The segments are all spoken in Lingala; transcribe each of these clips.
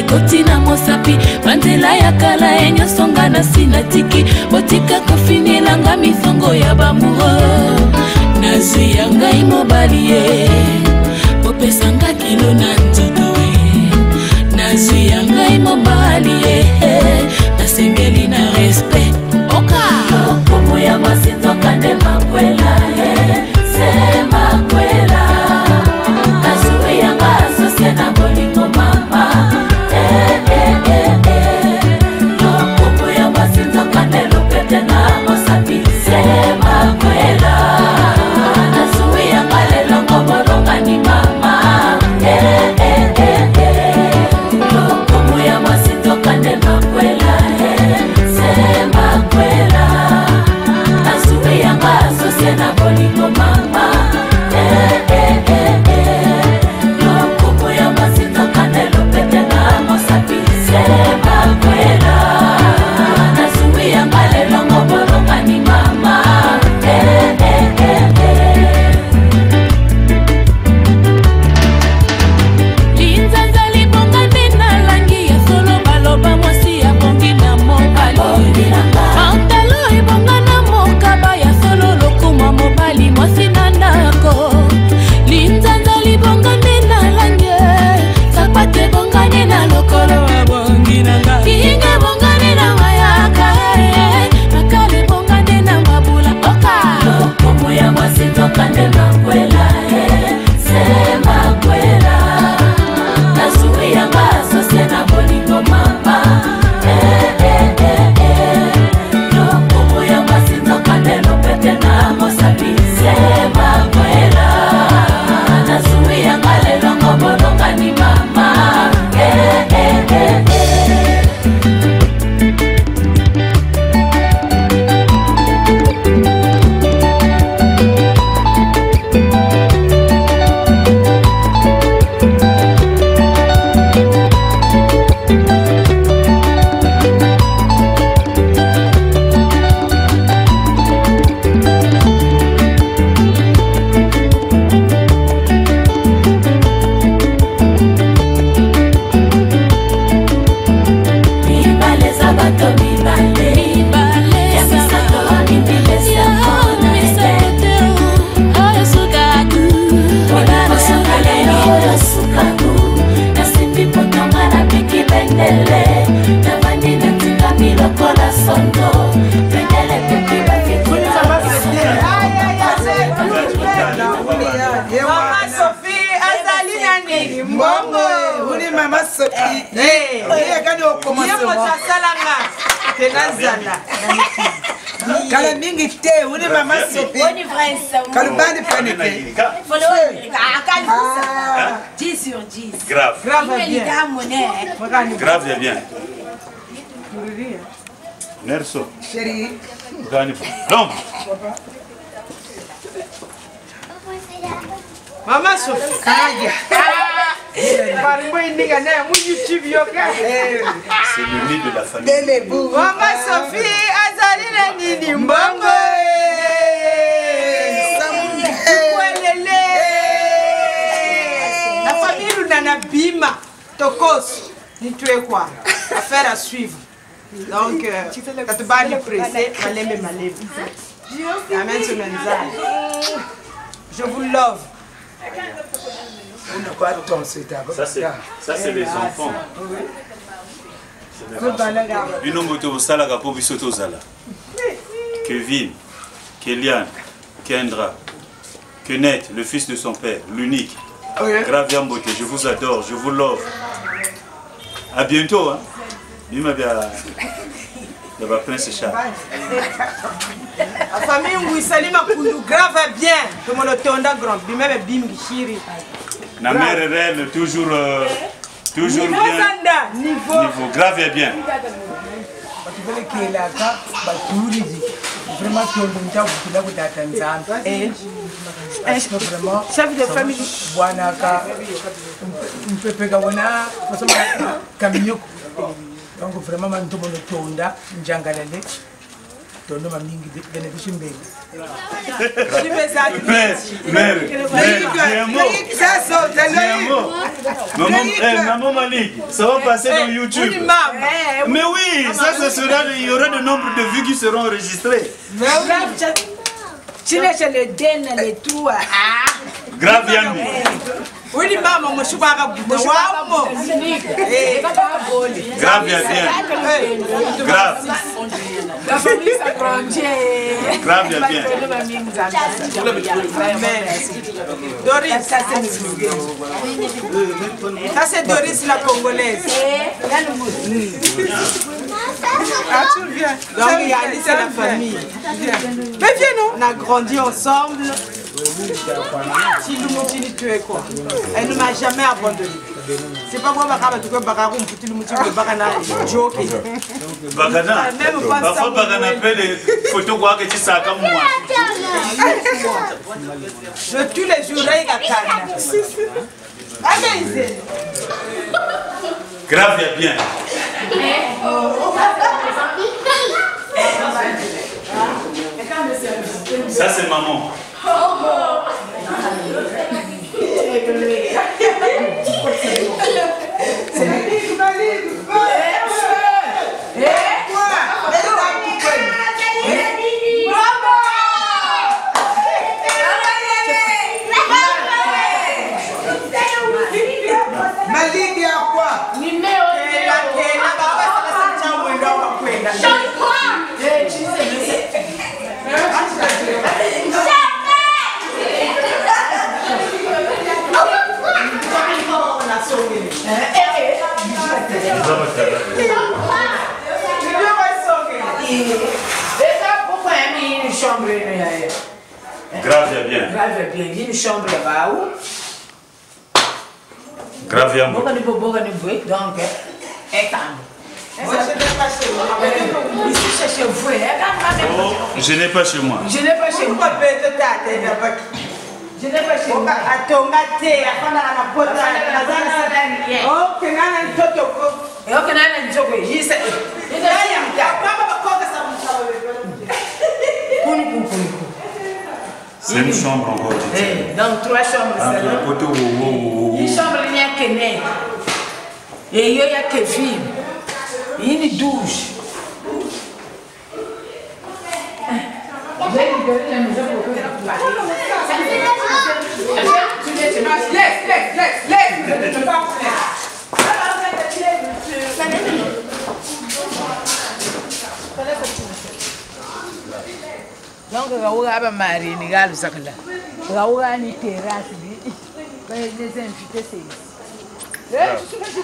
kotina mosapi banzela ya kala enyo songa na sinatiki botika kofinila nga misongo ya bamoureux nazwi ya ngai mobali ye bopesanga kilo na nzoto nazwi ya ngai mobali ye nasengeli na respect oka komo ya masinzo kande makwela se makwela nazwi ya ngasosie na bolingo mama komo ya masinzo kande lopete na mosapi se makwela nazwi ya ngalelongo bolonga ni mama komo ya masinzo kande makwela se makwela nazwi ya ngasosie na bolingo mama komo ya masinzo kande lopete na mosapi se makwela nazwi ya ngalelongo bolonga ni mama Kala mingi te, uni mama Sophie. Boni vrai. Kalubani panike. 10 sur 10. Grave. Grave bien. Grave bien. Nerso. Chérie. Gani. Non. Mama Sophie. Kaya. C'est le nid de la famille. Mama Sophie, azali nini mbongo. La famille Lunana Bima, Tokos, Nitue quoi. Affaire à suivre. Donc, quand tu vas le presser, malem. Amen, je vous love. Ça c'est les enfants. Kevin, Kéliane, Kendra, Kenneth, le fils de son père, l'unique. Grave Yambote, je vous adore, je vous love. À bientôt. Hein. Prince Charles. La famille Mouissali Makoundou grave bien. Tout le monde est grand. Bimé Bim Gishiri. La mère reine toujours bien. Niveau grave et bien. Chef de famille. Donc vraiment man to bono tonda njangalale tondo mamingi benefit mbele mère Maman Malik, ça va passer dans YouTube. Mais oui, ça sera, il y aura de nombre de vues qui seront enregistrées. Tu le donnes les trous. Grave Yambi. Oui, maman, je suis pas grave bien. Grave. La famille s'agrandit. Grave bien. Doris, ça c'est Doris la Congolaise. Ah, tu viens. Donc, Yannis, c'est la famille. Mais viens, nous. On a grandi ensemble. Tu es quoi? Elle ne m'a jamais abandonné. C'est pas moi qui m'a Bakaroum pour tout le monde qui Bakana joke. Bakana. Parfois Bakana fait les photos que tu sais comme moi. Je tue les oreilles à Kana. Amazing. Grave bien. Ça c'est maman. Maliki ya kwa? Grave bien. Une chambre là-bas où? Grave bien. Donc, je n'ai pas chez moi. Je n'ai pas chez moi. Je n'ai pas chez moi. C'est une chambre encore. Donc 3 chambres. Une chambre, il n'y a que Net. Et il y a Kevin. Il y a une douche. Je vais lui donner la maison pour que tu donc, Raoura va marier, ni gars, ça que là. Raoura ni terrasse, les invités, c'est ici. Je suis pas du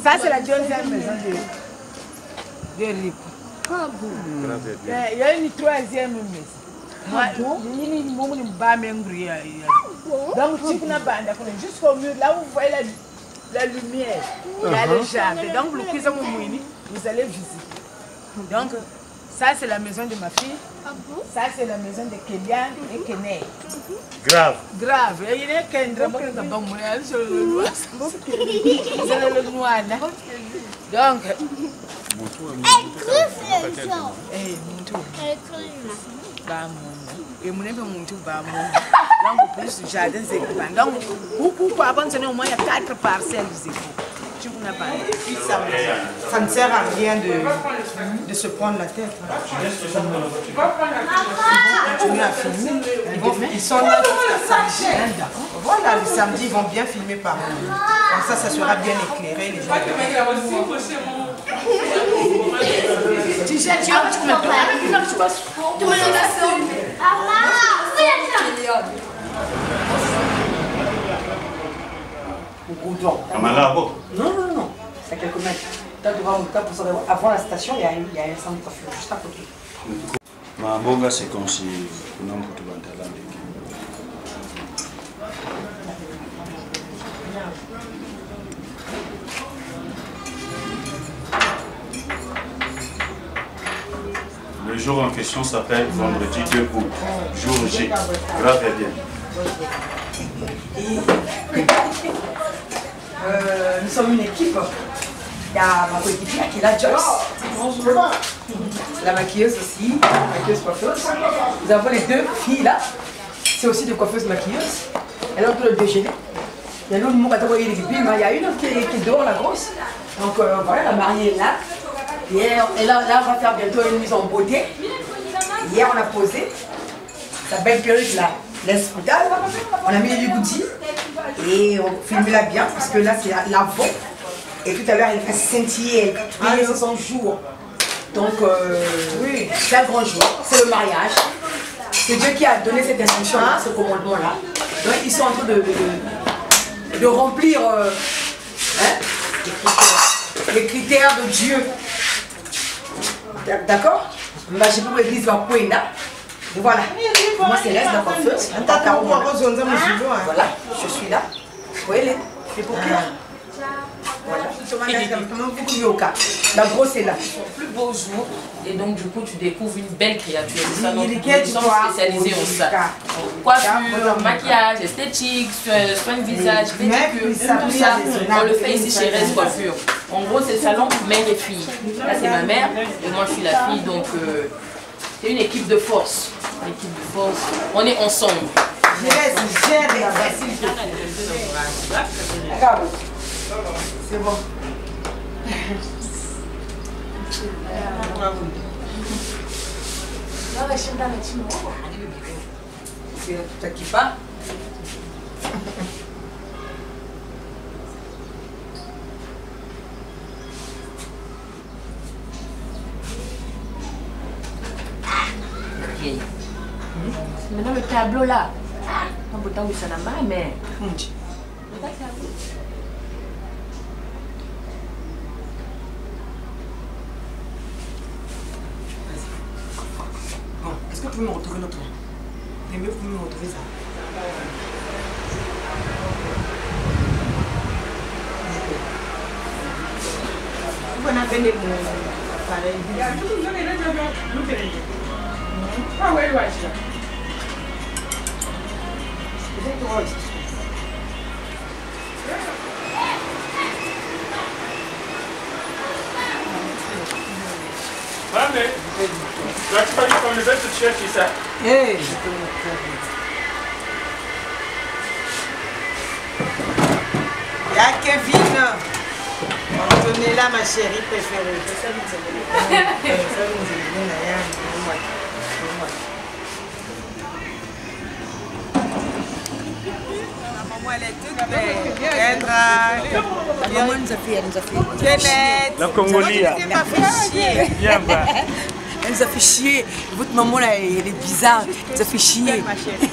ça, c'est la deuxième maison de Rico. Il y a une troisième maison. Il y a une donc, jusqu'au mur, là où vous voyez la lumière, il y a le jardin. Donc, le cuisine, vous allez visiter. Donc, ça, c'est la maison de ma fille. Ça, c'est la maison de Kélian et Kené. Grave. Grave. Il y a Kendra, c'est le noir. Donc, elle crève les gens. Elle et mon ami donc plus du jardin c'est donc pourquoi avant au moins il y a 4 parcelles tu n'as pas ça ne sert à rien de se prendre la tête. Ils sont là jusqu'à samedi. Voilà, le samedi ils vont bien filmer par eux. Comme ça sera bien éclairé les gens. Tu sais, tu vas Non, c'est à quelques mètres. Avant la station, il y a un centre juste à côté. Mabonga c'est comme si nous Le jour en question s'appelle vendredi 2 août, jour J. Grave et bien. Nous sommes une équipe. Il y a ma coéquipière qui est là, Joyce. Bonjour. la maquilleuse aussi, la maquilleuse coiffeuse. Nous avons les deux filles là, c'est aussi des coiffeuses maquilleuses. Elles ont tout le déjeuner. Il y a l'autre il y a une qui est dehors, la grosse. Donc voilà, la mariée est là. Et là, on va faire bientôt une mise en beauté. Hier, on a posé sa belle perruque là, l'espoutale. On a mis les bigoudis et on filme là bien parce que là, c'est l'avant. Et tout à l'heure, elle va scintiller, elle c'est son jour. Donc, oui, c'est un grand jour, c'est le mariage. C'est Dieu qui a donné cette instruction-là, ce commandement-là. Donc, ils sont en train de remplir les critères de Dieu. D'accord? Je peux l'église va point là. Et voilà. Moi, c'est Céleste, la coiffeuse. Voilà, je suis là. Vous voyez les paupières? Voilà. La grosse est là. Plus beau jour. Et donc, du coup, tu découvres une belle créature. Ça, donc, nous sommes spécialisés en ça. Coiffure, maquillage, esthétique, soin de visage, pédicure, tout ça. On le fait ici chez Rez Coiffure. En gros, c'est le salon mère et fille. Là, c'est ma mère et moi, je suis la fille. Donc, c'est une équipe de force. Une équipe de force. On est ensemble. C'est bon. T'inquiète pas. Maintenant le tableau là, on peut t'envoyer ça là-bas, mais. Bon, est-ce que vous pouvez me retrouver notre nom? Mais mieux, vous pouvez me retrouver ça. Vous en avez des mots pareils. Ah ouais, ouais. Mami, that's why you come to bed to church, is that? Hey! Il y a Kevin. Antonella, ma chérie préférée. Maman, elle est toute belle. Kendra. Maman nous a fait. Kenneth. La Congolia. Elle m'a fait chier. Bien, bah. Elle nous a fait chier. Votre maman là, elle est bizarre. Elle nous a fait chier. Ma chérie.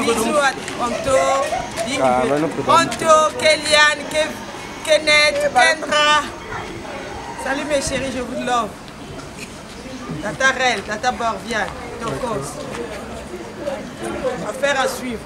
Bisous à Anto. Anto, Kéliane, Kenneth, Kendra. Salut mes chéris, je vous love. Tata Rel, Tata Borvian, Tokos. Affaire à suivre.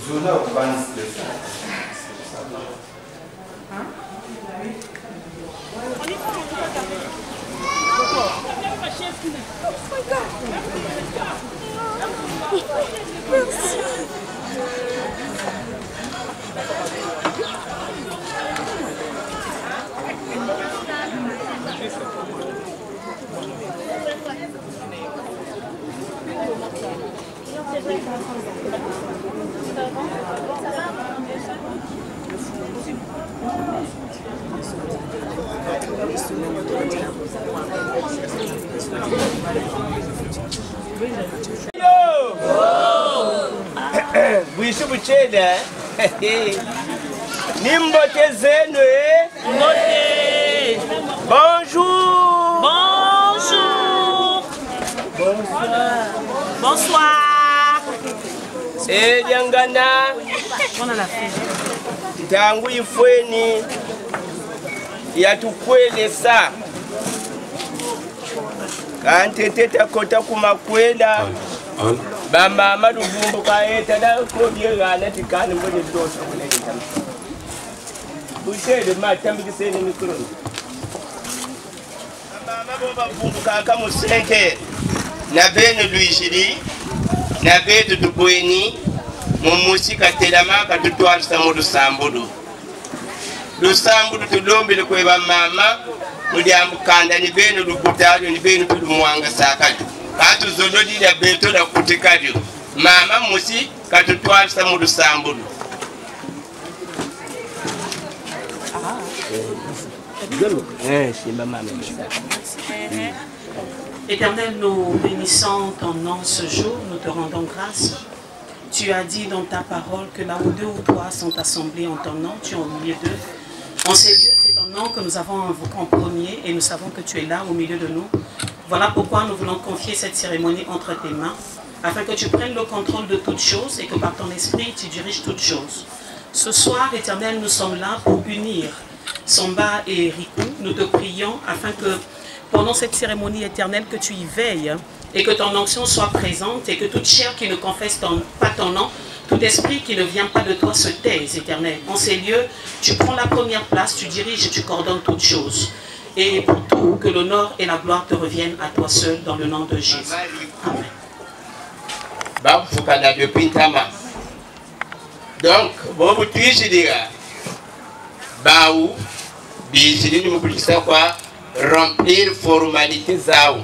Zona urbana Bwishu bucheda nimbote zenu bonjour Bonjour. bonsoir Bonsoir. Nyangana On a la fête. tangu ifweni yatukwelesa kantete takota kumakwela bamama luvumbu kaeta dakobyegana tikani mbone dosa kunekita bushede matambikiseni mikro bamama bovumbu kaka museke na bene luishiri na betu tubweni mumusika telamaka tutwalisa mu lusambudu tulombele kweba mama mulyambukanda ni benu lukutalyo ni benu tulumwanga sakatu katu zolodila beto la kutikadyo mama musi katutwalisa mu lusambudu. Éternel, nous bénissons ton nom ce jour, nous te rendons grâce. Tu as dit dans ta parole que là où 2 ou 3 sont assemblés en ton nom, tu es au milieu d'eux. En ces lieux, c'est ton nom que nous avons invoqué en premier et nous savons que tu es là au milieu de nous. Voilà pourquoi nous voulons confier cette cérémonie entre tes mains, afin que tu prennes le contrôle de toutes choses et que par ton esprit, tu diriges toutes choses. Ce soir, Éternel, nous sommes là pour unir Samba et Riku. Nous te prions afin que pendant cette cérémonie éternelle, que tu y veilles et que ton onction soit présente et que toute chair qui ne confesse pas ton nom, tout esprit qui ne vient pas de toi se taise, Éternel. En ces lieux, tu prends la première place, tu diriges et tu coordonnes toutes choses. Et pour tout, que l'honneur et la gloire te reviennent à toi seul dans le nom de Jésus. Amen. Donc, bon, tu es Baou, remplir formalité zao.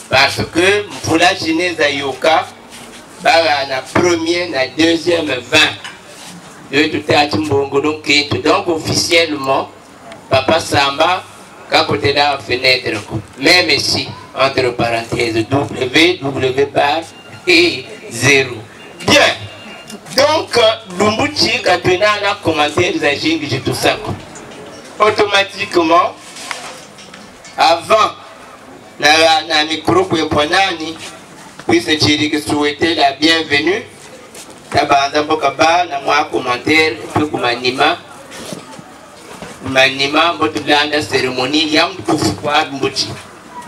Parce que pour la Genèse à Yoka, la première, la deuxième 20. Donc officiellement, Papa Samba, quand côté la fenêtre, même ici, entre parenthèses, W bar et 0. Bien. Donc, Lumbuchi, quand on a la commentaire des agents de tout ça, automatiquement, avant, na micro pour Ponani, puisque tu souhaitais la bienvenue, Tabanza Bokaba, na moi commentaire, puis comme manima, la cérémonie, yam Koufouad Mbuchi.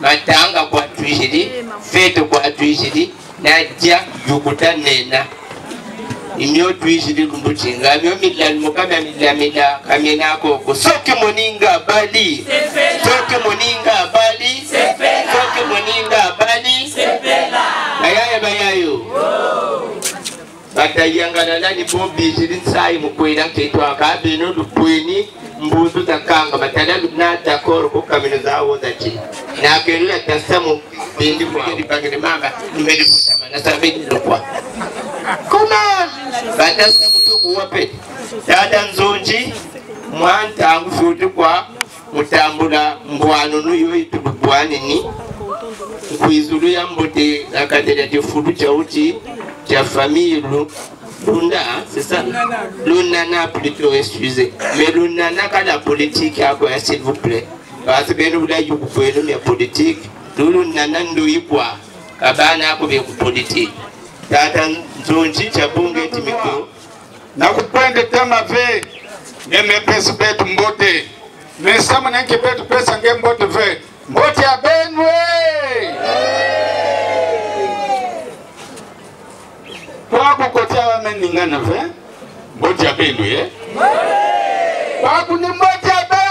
Matanga kwa tuishidi, fête kwa tuishidi, Nadia Yukuta Nena. Imyo tuishidi Lumbuchinga, myo mila mukama mila kamena koko. Soke moninga bali, soke moninga bali, soke moninga bali, bayaya bayayo. Batayangana nani bombi ishidi nsai mukwena ketwa kabino lupweni mbuzu takanga batala luna takoro kukamino zao zachi. Na kelula tasamu bindi kwenye dipangile mamba nimeli kutama na sabini lukwa. Kuma batasa mutuku wape dada nzonji mwanta angu futi kwa mutambula mbwano nuyo itububwani ni kuizulu ya mbote akadela tifudu cha uti cha famille Luna, c'est ça? Lunana plutôt, excusez. Mais Lunana, quand la politique, s'il vous plaît. Parce que nous voulons que la politique, Lunana, nous y boire. Kabana, pour la politique. Tata, Zonji, Chabonge, Timiko. Na kupende tema ve, neme pesa betu mbote. Mesama nanke betu pesa nge mbote ve. Mbote ya benwe! Kwa kukotea wa meningana ve, mbote ya benwe ye? Kwa kuni mbote ya benwe!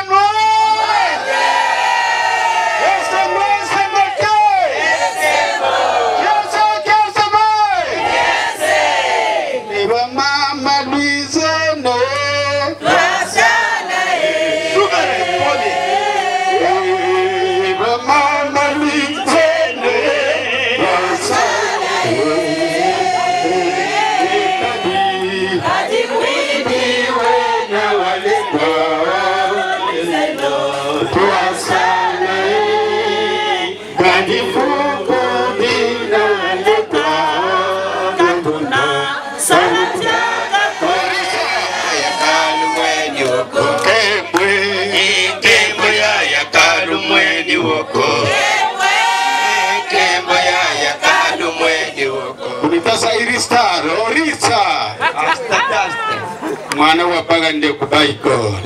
mwana wa bagande ku baigol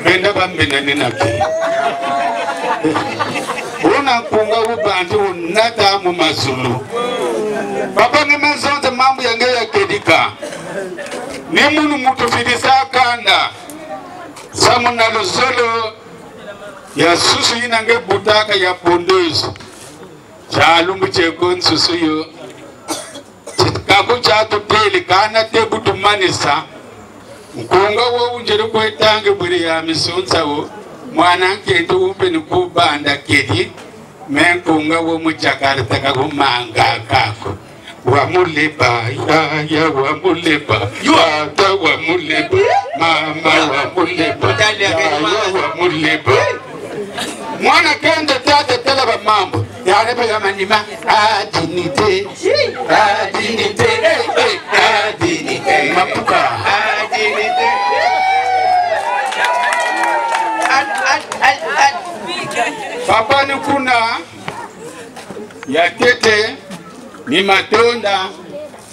benda bambena ninake una kunga ubantu unata mu mazulu papa ngemezonze mambo yange ya kedika ni munu mutu fidisa kanda samuna luzolo ya susu inange butaka ya pondeuse chalumbu cheko susu yo kako chato tele kana tebu tumanisa nkunga wo unjere ko etange buri ya misonsa wo mwana kento upe ni kubanda kedi menkunga wo muchakarta kako manga kako wa muleba ya wa muleba ya wa muleba mama wa muleba ya wa muleba mwana kende tata tala mambo ya reba ya manima adinite mapuka adinite papa ni kuna ya tete ni matonda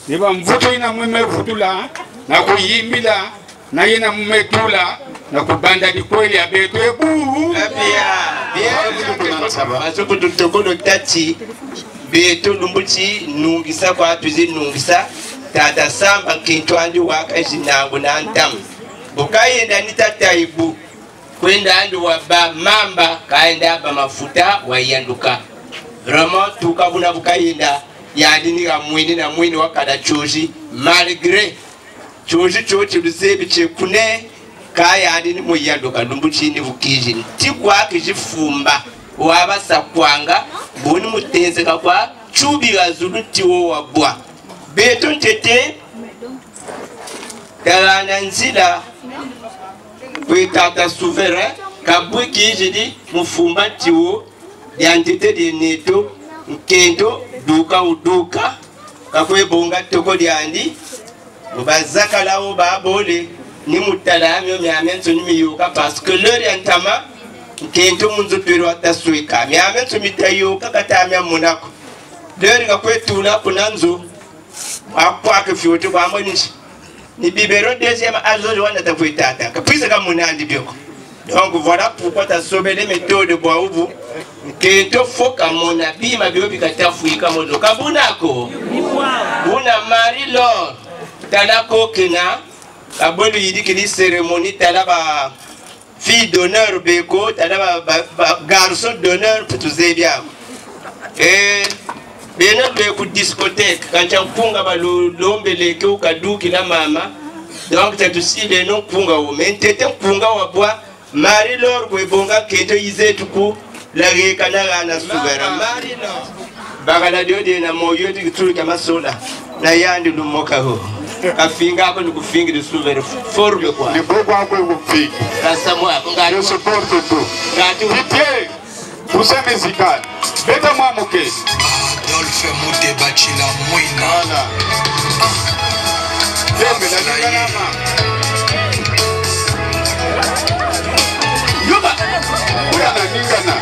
ni bamvuto ina mweme vutula na kuyimila na yena mmetula na kubanda di kweli ya betu ebu Masoko tutokolo tati beto lumbuchi nungisa kwa tuzi nungisa tata samba kintwandi waka jinangu na antamu bukaenda nitata ibu kwenda andu waba mamba kaenda ba mafuta wayanduka vraiment tukabuna bukaenda yandini ga mwini na mwini wakada choji malgré choji lusebi chekune kaya andini muyanduka lumbuchi ni bukiji tikwa kijifumba wabasa kwanga boni mutenze kwa chubi gazulu tiwo wabwa beto ntete kalana nzila kwetata souverain kabwe kijidi mufumba tiwo ya ntete de neto nkendo duka uduka kakwe bonga toko lyandi mubazaka lawo babole ni mutalamyo myamenso ni miyuka parce que leur yantama kento munzo pero atasuika myamenso mitayuka katamya munako leur ngakwetula kunanzo akwa ke fioto kwa monishi ni bibero deuxième azoje wana takwetata kapisa kama munandi byoko donc voilà pourquoi ta sauvé les méthodes boavu kento foka mona bima byo bikatafuika modo kabunako buna Marie-Laure talako kena abolu yidi kili cérémonie talaba fille d'honneur beko talaba garçon d'honneur tutuzebya bena beko discothèque kancha mpunga balombe leke ukaduki na mama donc tatusi beno mpunga o mentete mpunga wa bwa Marie-Laure kwebonga kento yizetuku la rekana na souverain Marie-Laure bagala diode na moyo tikutulu kama soda na yandi lumoka ho kafinga ako ni kufingi de souverain forme quoi ni bobo ako kufingi kasa mwa ngari je supporte tout ngati Didier pousse musical beta moi moke Dolphe Moute Bachila Moina voilà Dembe la ngalama yuba uya na ningana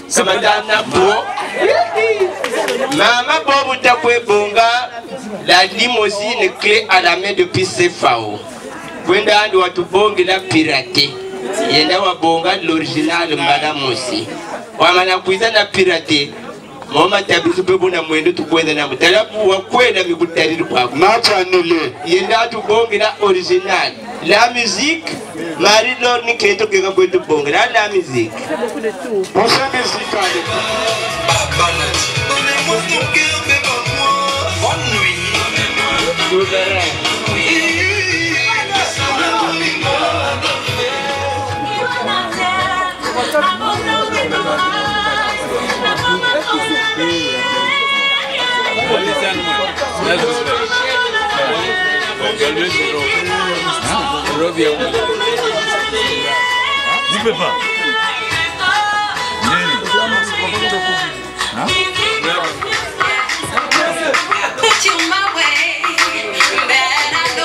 Samandana bo Mama Bobo takwe bonga la limousine clé à la main depuis CFAO. Kwenda andi watu bongi la pirate. Yenda wa bonga l'original madame aussi. Wamana kuiza na pirate. Mama tabisu bebo na mwendo tukwenda na mutalabu wa kwenda mikutariru kwa macha nule. Yenda tu bongi la original. La musique Marie-Laure ni kento kega kwetu bonge la musique. Pousse musical. Bonne nuit. Souverain. Tu peux pas. Put you my way, that I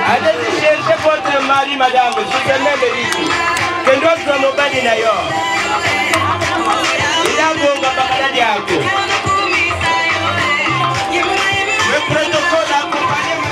Allez chercher votre mari, madame, je te mets le lit. Que d'autres mobali na yo. Il a bon bakala diako. Le protocole accompagné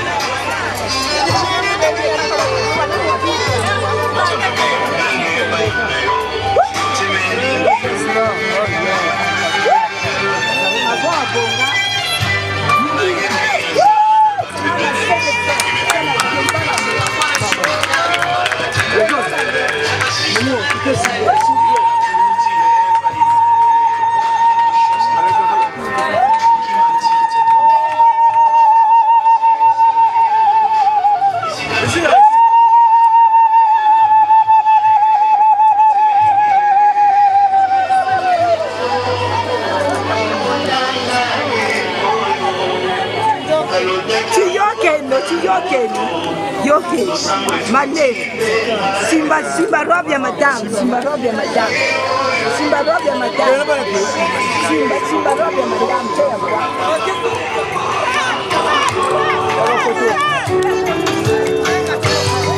Simba robe ya madame, Simba robe ya madame. Simba robe ya madame. Simba robe ya madame.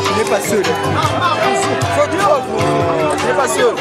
Je n'ai pas seul. Faut que je n'ai pas seul.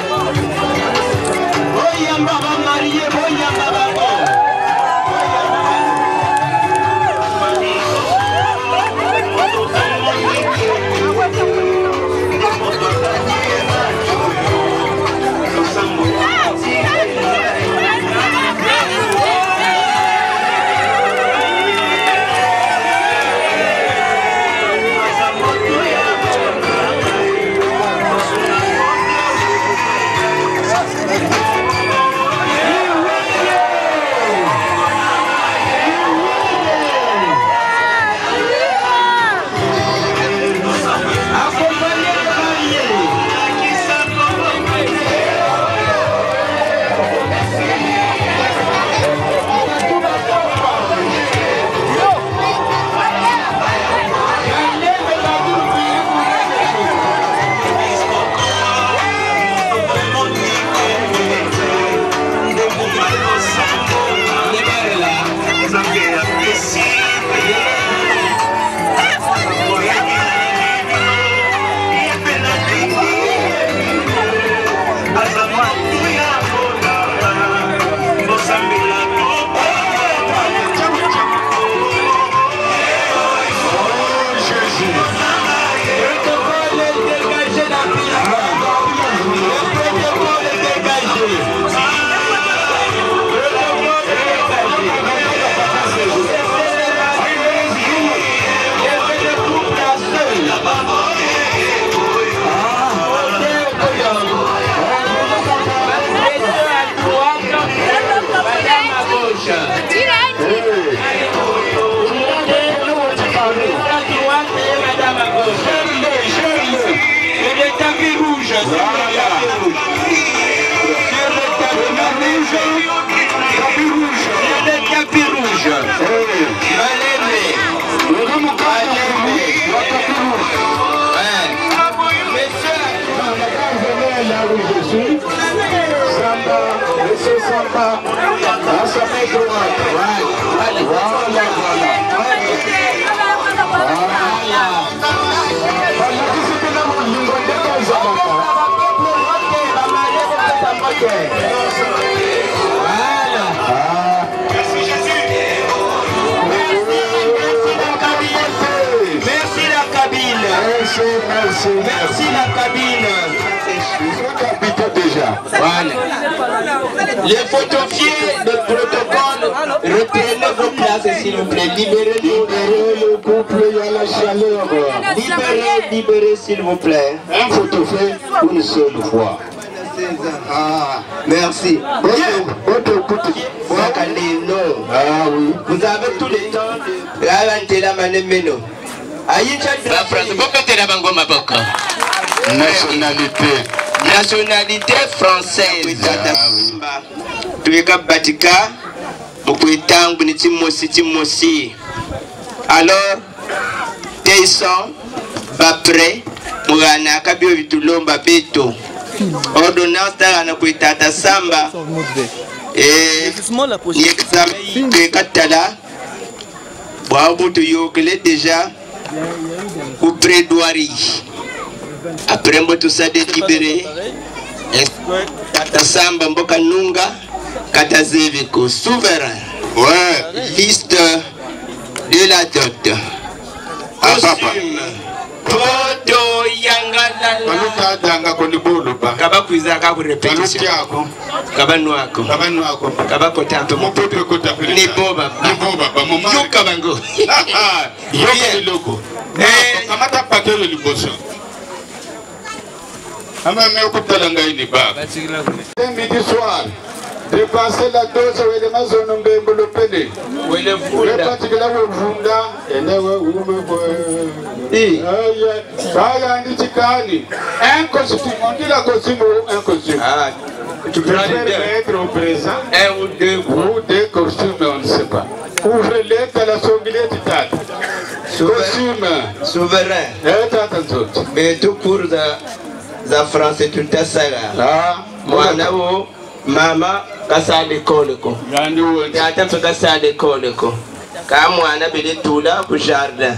Merci la cabine. Déjà. Voilà. Les photofiers de protocole, reprenez vos places s'il vous plaît. Libérez le couple, il y a la chaleur. Libérez s'il vous plaît. Un photofier une seule fois. Ah, merci. Ah oui. Vous avez tout le temps de ralentir la manemeno. Nationalité française. Alors, Tayson, Bapré, Mourana, Kabio Vitulomba, Beto, ordonnance d'Arana Kuitata Samba, et l'examen Katala, Bravo to Yokele déjà, ou prédoirie. Après, tout ça délibéré, Kata Samba, Mboka Nunga, Kata Zeviko, souverain. Ouais. Liste de la dot. Costume. Poto Yangala. Danga konibolo ba. Kaba kuiza kabu repetition. Kaba nuako. Kaba nuako. Kaba kotato. Mopepe kotape. Ni boba. Ni boba ba mama. Yuka bango. Yoka loko. Kamata pakelo liboso. Ama me okutala ngai ni baba. Midi soir. Dépasser la dose où les maisons n'ont pas développé. Où est le funda? Le particulier au funda. Et là où me un costume, on dit la costume ou un costume. Ah, tu peux mettre au présent. Un ou deux costumes, on ne sait pas. Ouvrez-les à la sanglière du tas. Costume. Souverain. Mais tout court de la France et tout à ça. Moi, Mama, kasa à l'école. J'attends kasa à l'école. Quand moi, on a bien tout là pour jardin.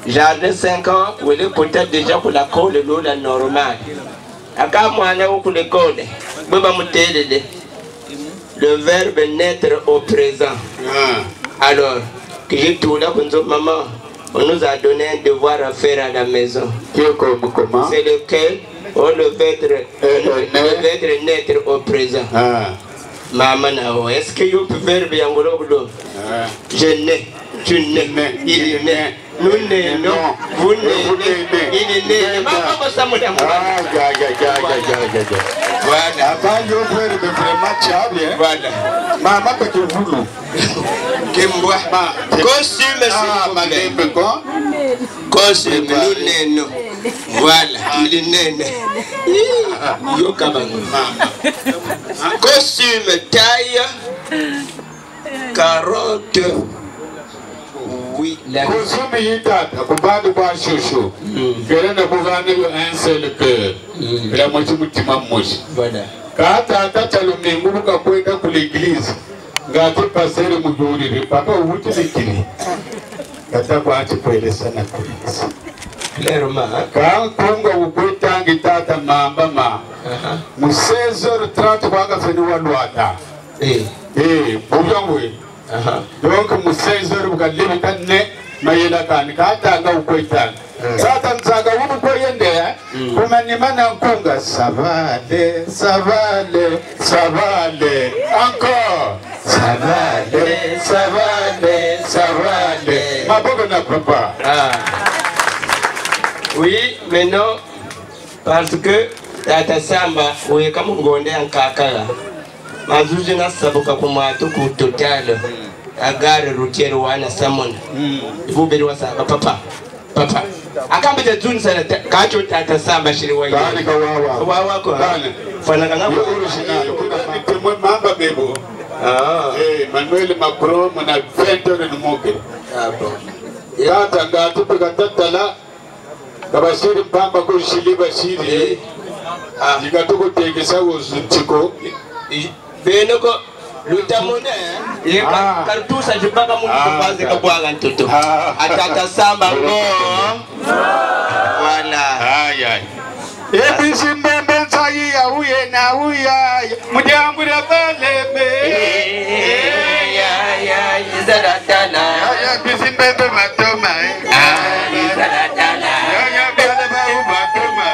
Jardin 5 ans, vous voulez peut-être déjà pour la colle, l'eau la normale. Quand moi, on a pour l'école, le verbe naître au présent. Alors, que j'ai tout là pour nous, maman, on nous a donné un devoir à faire à la maison. C'est lequel? Oh, le verbe naître au présent. Maman, est-ce que vous pouvez faire bien? Je nais, tu nais, il est né, nous naissons, vous naissez, il est né. Maman, ça me donne. Voilà. Avant, vous pouvez vraiment tchaber. Voilà. Maman, que tu voulais. Costume, costume, nous naissons. Voilà, il est né. Costume, taille, 40. Oui, la costume est à combattre pour chouchou. Quel est un seul cœur? La moitié de ma mouche. Voilà. Quand tu as le même pour l'église, gâté passer le moudouri, papa, où tu es écrit? Quand tu as laissé la police. Clairement. Quand Congo ou Botangi Tata Mamba, 16h30, on va faire une loi. Bouillon, donc, 16h, on va lever un nez, mais il a un kata ou Botan. Satan Saga, vous pouvez dire, comme un imam en Congo, ça va aller, ça va aller, ça va aller, encore, ça va aller, ça va aller, ça va aller. Ma bonne n'a pas. Oui, mais non, parce que Tata Samba, oui, comme on gonde en Kakara, ma zuzina sabuka kumato ku total, à gare routière ou à Samon. Vous verrez ça, papa. Papa. A quand vous êtes une seule, quand tu Tata Samba chez le Wawa, Emmanuel Macron, on a 20 heures de moquer. Ah bon. Et là, tu as gâté pour gâter là. Kabashiri Pamba ko Shili Bashiri. Ah, tu as tout côté que ça aux Tiko. Benoko, Lutamone, kartusa jipaka mungu kufaze kabwaga ntoto. Atata samba ngo. Wala. Ay. Ebisi mbembe nsayi ya uye na uya. Mujambura balebe. Ya, izaratana. Ya, ebisi mbembe matoma. Izaratana. Ya, baleba umatoma.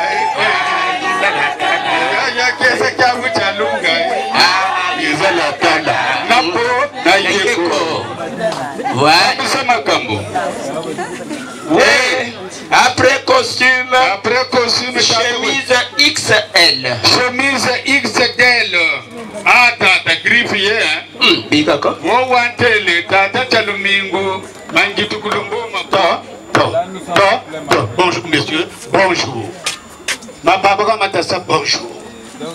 Ya, kesa kyamu chalunga. Izaratana. Napo na yeko. Ouais. Après costume, chemise XL. Chemise XL. Ah, tata griffe hein. Bika ko. Wo wantele tata chalumingo mangitu kulumboma Bonjour messieurs, bonjour. Ma papa comme ça bonjour.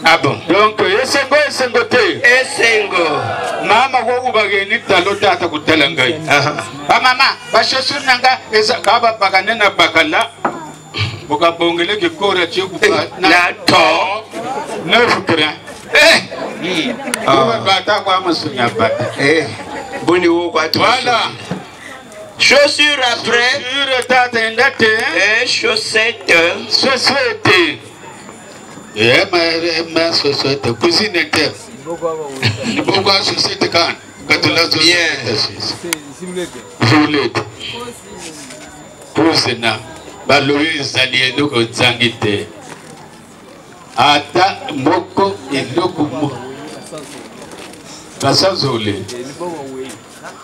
Ah bon. Donc esengo te. Esengo. Mama wo bageni talo tata kutela ngai. Mama bashesu nanga eza kaba bakanena bakala. Boka bongele ke kora chekupa na to. Neuf grains. Bata kwa masunya bata. Boni wo kwa tu. Voilà. Chaussures après. Chaussures tata endate. Et chaussettes. Chaussettes. Ma société cuisine interne. Pourquoi société quand la société Voulez pour cela Louise Aliendo Gonzangite Ata Moko et Lokumo Passazole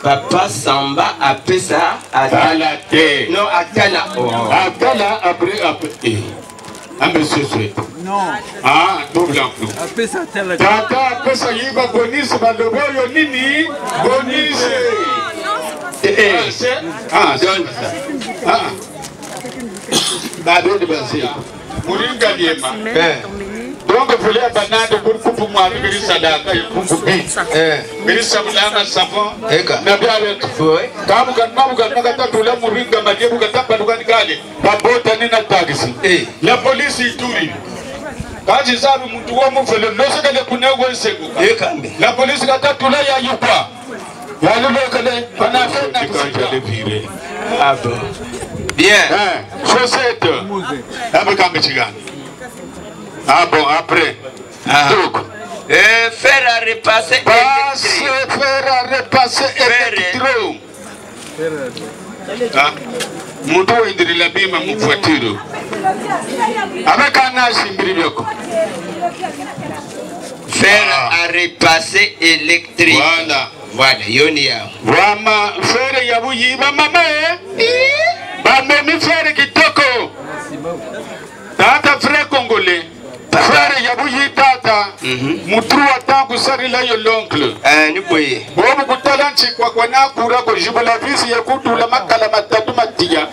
Papa Samba a fait ça à la terre. Non, à Tala. Atala après. Ah, monsieur souhaite. Non. Ah, double emploi. Après ça, telle. Tata, après ça, il va bonus, va le boyo nini, bonus. Ah, donne ça. Ah. D'abord de passer. Mouringa Diema. Donc, vous voulez banane pour couper moi, le sadaka, il faut couper. Ministre Moulana Savon, Nabiaret. Kamu Kanaka, tout le Mouringa, Madjou, Katapanukan Kali, Babota Nina Tagisi. La police est tourée. Quand ils savent Moutoua fait le noce de Kunawa Segu. La police est à Toula Yupa. Il y a le local, on a fait un viré. Ah bon. Bien. Chaussette. Avec un Michigan. Ah bon, après. Donc, faire à repasser. Faire à repasser électro. Moutou est de la bime à mon voiture. Avec un âge imbrivioko. Faire à repasser électrique. Voilà. Voilà, Yonia. Wama, faire Yabouyi, maman. Maman, mi faire Kitoko. Tata frère congolais. Frère Yabouyi Tata. Moutrou attend que ça là l'oncle. Nous pouvons. Bon, vous talentez quoi qu'on a pour que je vous la vise, Yakutu la makala matatu matia.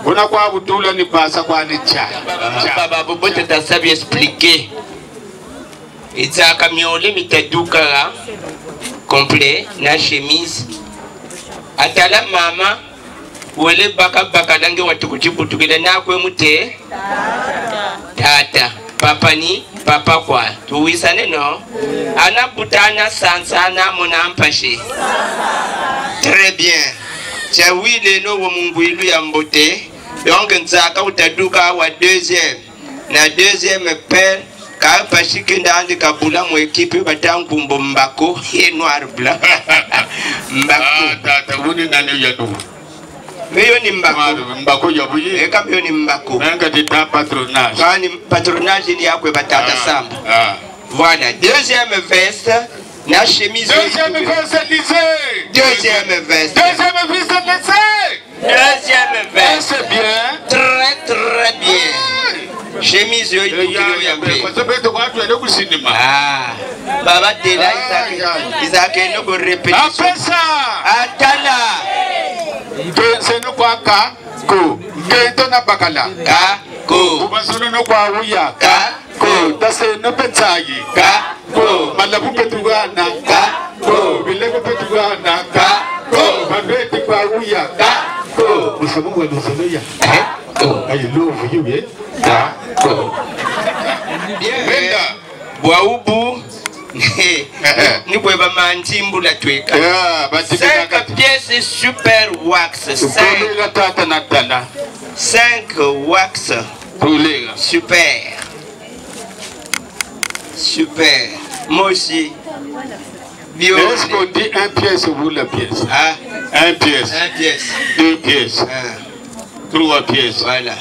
On a quoi vous tout là n'est pas ça quoi les tchas. Baba, vous pouvez te savoir expliquer. Et ça, camion limité d'Oukara. Complet, na chemise. Atala mama. Wele baka dange watukuchipu tukile na kwe mute. Tata. Papa ni, papa kwa. Tuwisane no. Ana butana sansana mona ampache. Très bien. Tia wile no wa mungu ilu ya mbote. Donc nzaka utaduka wa deuxième. Na deuxième père. Car parce que dans le Kabula, mon équipe va dans Kumbo Mbako et noir blanc. Mbako, vous n'avez pas de mais on Mbako. Mbako, il y a bouilli. Et comme on Mbako. Un gars de patronage. Quand patronage, il y a quoi batata samba. Voilà, deuxième veste. La chemise. Deuxième veste lycée. Deuxième veste. Deuxième veste lycée. Deuxième veste. C'est bien. Très très bien. Chemise yo ah baba Dela Isaac no go répéter après ça atala c'est no kwa ka ko ngento na bakala ka ko ubasono no kwa uya ka ko tase no pensayi ka ko malabu petugana ka ko bilego petugana ka ko babeti kwa uya ka ko usamu wa nusoya I love you, yeah. Bien. Boaoubu, Nous pouvons mantimbu la tueka. 5 pièces super wax. 5 wax. Super. Super. Moi aussi. Est-ce qu'on dit 1 pièce ou la pièce? 1 pièce. 1 pièce. 2 pièces. 3 pièces. Voilà.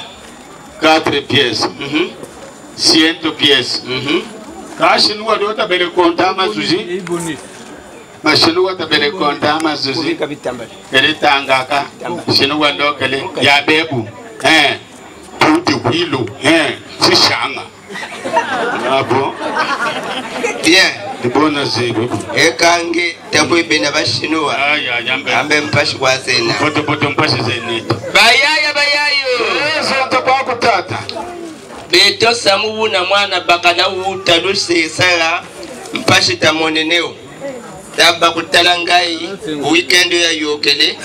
4 pièces. 5 pièces. Kashinua dota bele konta mazuzi. Mashinua ta bele konta mazuzi. Ele tangaka. Shinua ndokele ya bebu. Tuti wilo. Sishanga. Ah bon? Bien. De bonne zéro. Ekange tabwe bena bashinua. Ambe mpashi kwa zena. Poto mpashi zena. Bayayo. Zonto kwa kutata. Beto samu na mwana bakana utalusi sala mpashi tamoneneo. Taba kutala ngai weekend ya yokele.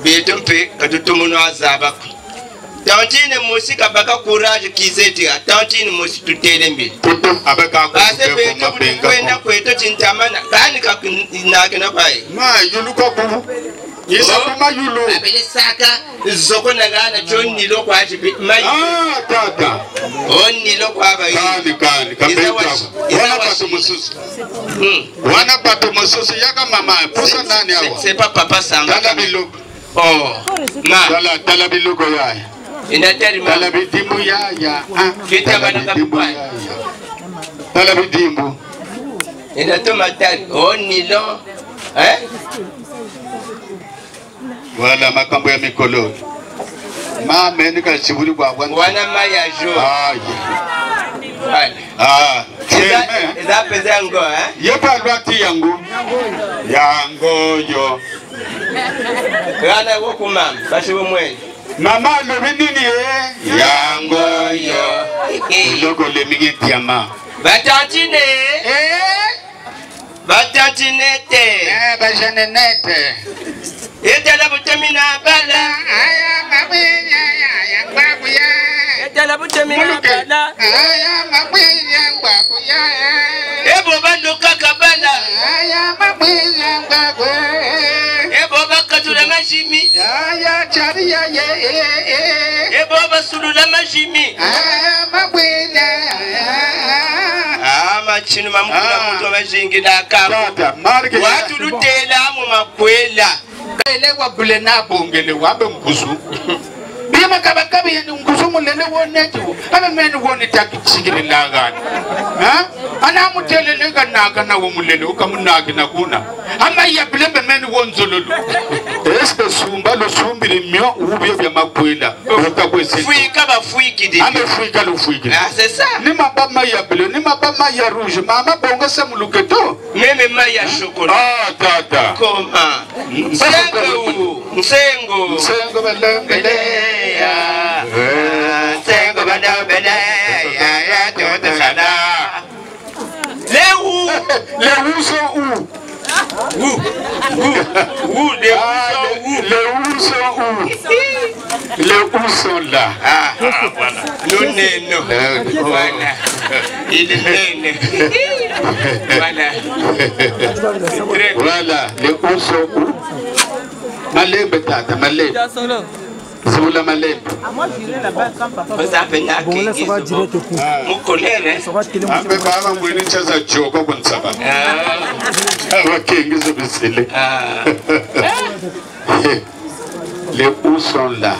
Beto mpe katutumuno azabako. Tantine mosi kabaka courage kizeti tantine mosi tutele mbili. Abaka kwenda kweto chintamana kani kakinakena bai. Ma yuluko kubu. Yisakuma yulu. Abele saka zoko nagana choni lo kwa chipi. Tata. Oni lo kwa bai. Kani kabeta. Wana pato mususu. Wana pato mususu yaka mama pusa nani hawa. C'est pas papa sanga. Tala biloko. Oh. Ma. Tala biloko yaya. Inatari tala bidimbu yaya. Kita bana kapai. Tala bidimbu. Inatoma tari. Oh nilo. Wala makambo ya mikolo. Mama nika shiburi kwa wana. Wana maya jo. Eza pesa yango Yepa lwati yango. Yango yo. Rana woku mama, bashi wumwe. Mama lobi nini yango yo. Logo le migi tiama. Batantine. Batantinete. Bajanenete. Etala butemina bala. Aya mabiya ya ngbakuya. Etala butemina bala. Aya mabiya ngbakuya. Ebo banduka kabala. Aya mabiya ngbakuya. Ebo bakatula mashimi. Aya chariya ye. Ebo basulula mashimi. Aya mabiya. Machinu mamukula mutu wajingida akabu. Watu lutela mu makwela. Elewa bule na bongele wabe mkusu. Bima kabakabi yenu mkusu mulele wonetu. Abe meni woni takitsigile lagani. Ana mutele lega naga na womulele ukamunagi na kuna. Ama ya bilembe meni wonzololo. Eske sumba lo sumbiri myo ubyo bya makwela. Ukakwese. Fuika ba fuikidi. Ame fuika lo fuikidi. C'est ça. Ni mabama ya bleu, ni mabama ya rouge. Mama bonga se muluketo. Meme ma ya chocolat. Tata. Comment? Nsengo balongele ya. Nsengo balongele ya toto sana. Les où sont où? Les où sont où? Les où sont là? Voilà. Nous neno. Voilà. Il est Voilà. Voilà. Les où sont où? Malembe tata, malembe. Zula malembe. Moi j'irai là-bas quand papa. Vous appelez à qui? Ça va direct au coup. Mon collègue. Ambe baba mwini chaza choko kunsaba. Awakengi zobisile. Les où sont là?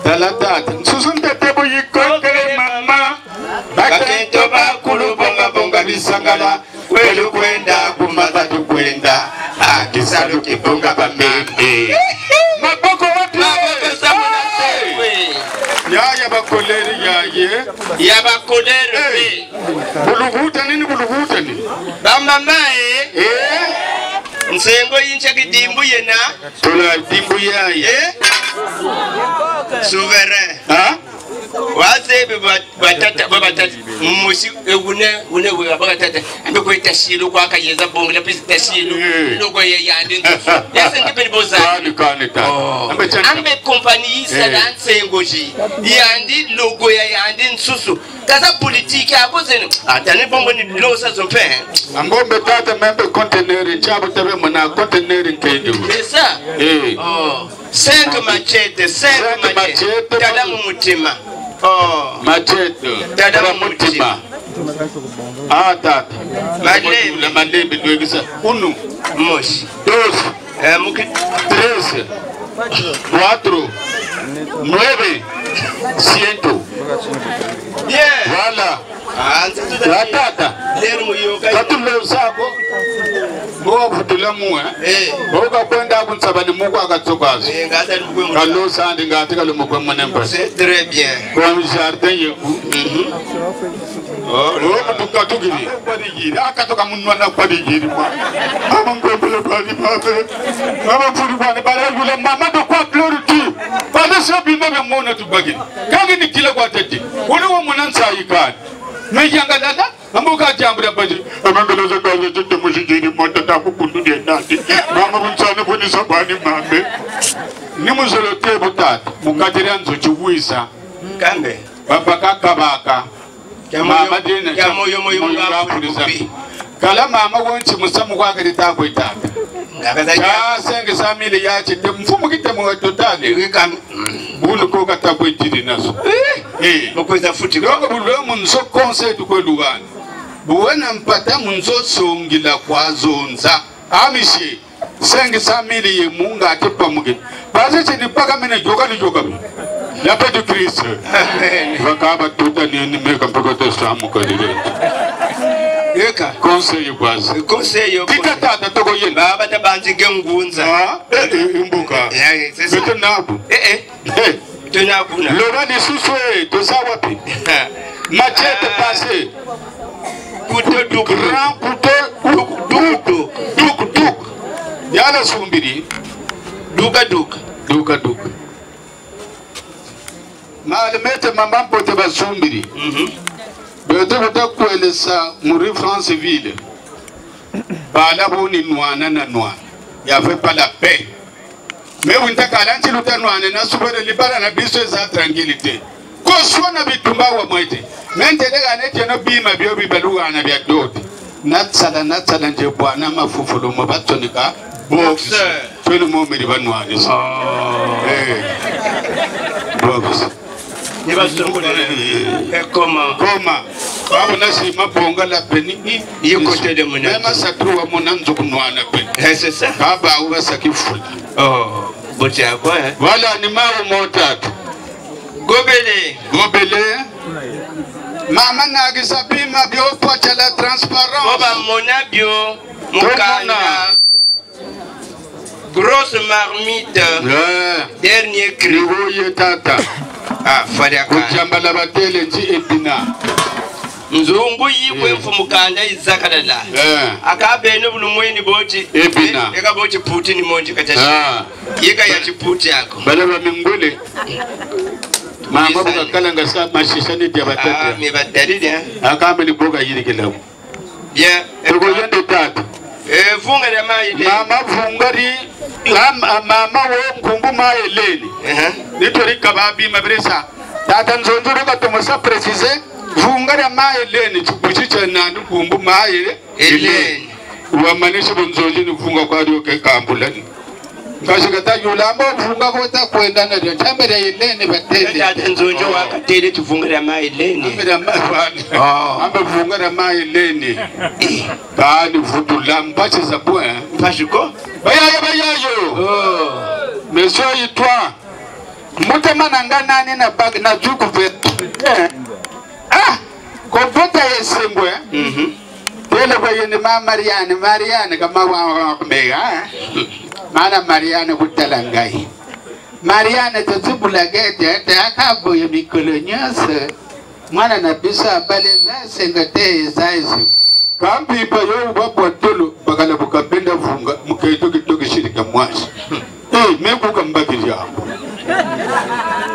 Tala tata. Susumte tebo yikokele mama. Bakento bakulu bonga bonga bisangala. Kwelu kwenda kumaza tukwenda. Akisalu kibonga bamembe. Maboko watu. Ya bakoleri ya bakoleri buluhuta nini buluhuta ni bamama Nsengo yincha kidimbu yena tula dimbu ya souverain Wazebe batata musi une batata ambe ko itashilo kwa kayeza bongo la pisi tashilo logo ya yande yase ngipeli boza ambe compagnie salanse ngoji yandi logo ya yande nsusu kaza politique abozene atane bongo ni losa zompe angombe tata membe conteneur chabo tebe mona conteneur nkedo c'est ça oh 5 machetes dada mumutima oh machete dada mumutima ah tata malembe doigisa unu moshi dos muki 3 4 9 100 bien voilà la tata lero muyoka katulo sako bo futula mu bo ka kwenda kunsabani mu kwa katsokazo ngata lukwe mu kalo sandi ngati kalo mu kwa mnemba c'est très bien kwa jardin yeku oh mutuka tugiri kwa digiri akatoka munwa na kwa digiri mwa mama ngobele kwa ni mama mama furi kwa ni bale yule mama do kwa glority bale sabi mama mona tubagiri kangi ni kila kwa tete wale wa munansa ikani mejanga dada amboka jambura baji amangaloza kaje tete mujiri mota ta kukundu de nati mama bunsana boni sabani mambe ni muzolo te butata mukatira nzo chiwisa kambe baba kakabaka mama dina ya moyo ngapulisa kala mama wonchi musamu kwa kirita ko itata ya senge samile ya chite mfumu kitemo totale bulu ko kata ko itiri naso mokweza futi ngo bulu munzo conseil ko lugana buwana mpata munzo songila kwa zonza amishi senge samile ye munga atipa muge baze chini paka mena joka ni joka la paix de Christ vakaba tuta ni meka mpaka tasamu kadire eka conseil kwazi conseil tikatata toko yenda baba tabanzi ngengunza imbuka beto nabu tunabuna lora ni suswe to sawapi machete passé couteau du grand couteau duk yala sumbiri duka malemete mamba mpote basumbiri beto bota kwelesa muri France ville bala boni noana na noana ya fait pas la paix mais vous n'takalantsi luta noana na subere libara na biso za tranquillité ko sona bitumba wa mwete mentele ganete no bima bio bibeluga na bia dote natsala nje bwana mafufulo mo batonika box tolo mo meri banwani box comment babo nasi mabonga la peni côté de mon même ça trouve mon anzo kunwana pe c'est ça baba uba sakifula oh bote yako voilà ni maro motatu gobele mama nagisa bima bio pocha la transparence baba mona bio mukana grosse marmite dernier cri woye tata faria kujamba la batele nji epina nzungu yikwe mfumukanda izakalala akabe no bulumweni boti epina eka boti puti ni monji kachashi yeka ya chiputi yako bala ba mingule mama buka kalanga sa mashisha ni dia batete mi bateri akambe ni boga yiri kelamu bien eko yende tata funga ya mai mama fungari mama wo ngungu mai leli nitori kababi mabresa tata nzonjuru ka tomosa préciser fungari mai leli chibuchicha na ngungu mai leli wa manisha bonzonji ni funga kwa dio ke kambulani ngashikata yula mbo funga ko ta kwenda na dio chambere leli batende tata nzonjo wa katele tufungari mai leli ambe fungari mai leli bani futula mpachi za bwa mpashiko bayayo monsieur itwa mutema nanga nani na bag na juku vetu ko vota yesengwe tele bayene ma Mariane kama wa mega mana Mariane kutalangai Mariane tuzibula gete te akabo ya mikolonyasa mwana na bisa baleza sengate zaizu kambi bayo babwa tolo bagala bukapenda funga mukaito kitoki shirika mwashi meku kambaki yako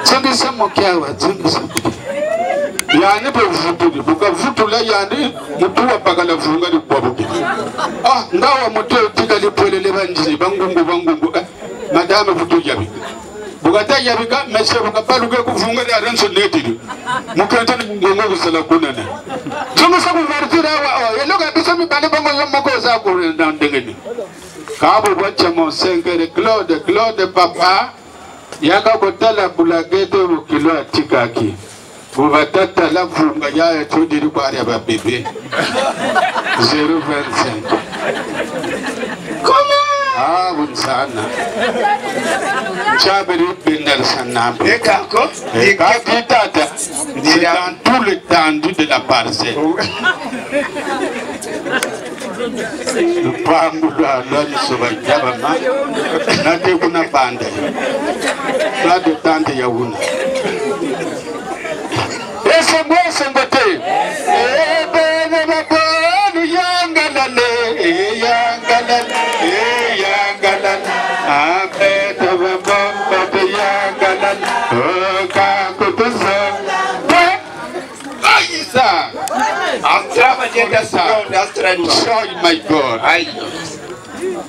sanga zungisa mokiawa zungisa yani pe vutu buka vutu la yani mutu wa bagala vunga ni kwabuki ngawa mutu tika lipwele le banjini bangungu madame vutu yabi bugata yabi ka mese buka paluke kuvunga ya ranso netili mukanta ni ngongo kusala kunana zungisa ku vartira wa yeloga bisomi bale bango yomoko za ku ndengeni kabo bacha monsengere Claude papa yaka kotala bulagete bukilo atikaki bubatata la vunga ya tudiri kwa ya bébé 025 comment bunsana chaberi bindal sanambe ekako ekakitata c'est dans tout l'étendue de la parcelle Pamula lani sobajaba ma nate kuna banda la de tante ya una ese ngote bene babonu yangalale apeta babamba yangalale kakutuza Aisa Astrava jenda sa Show my God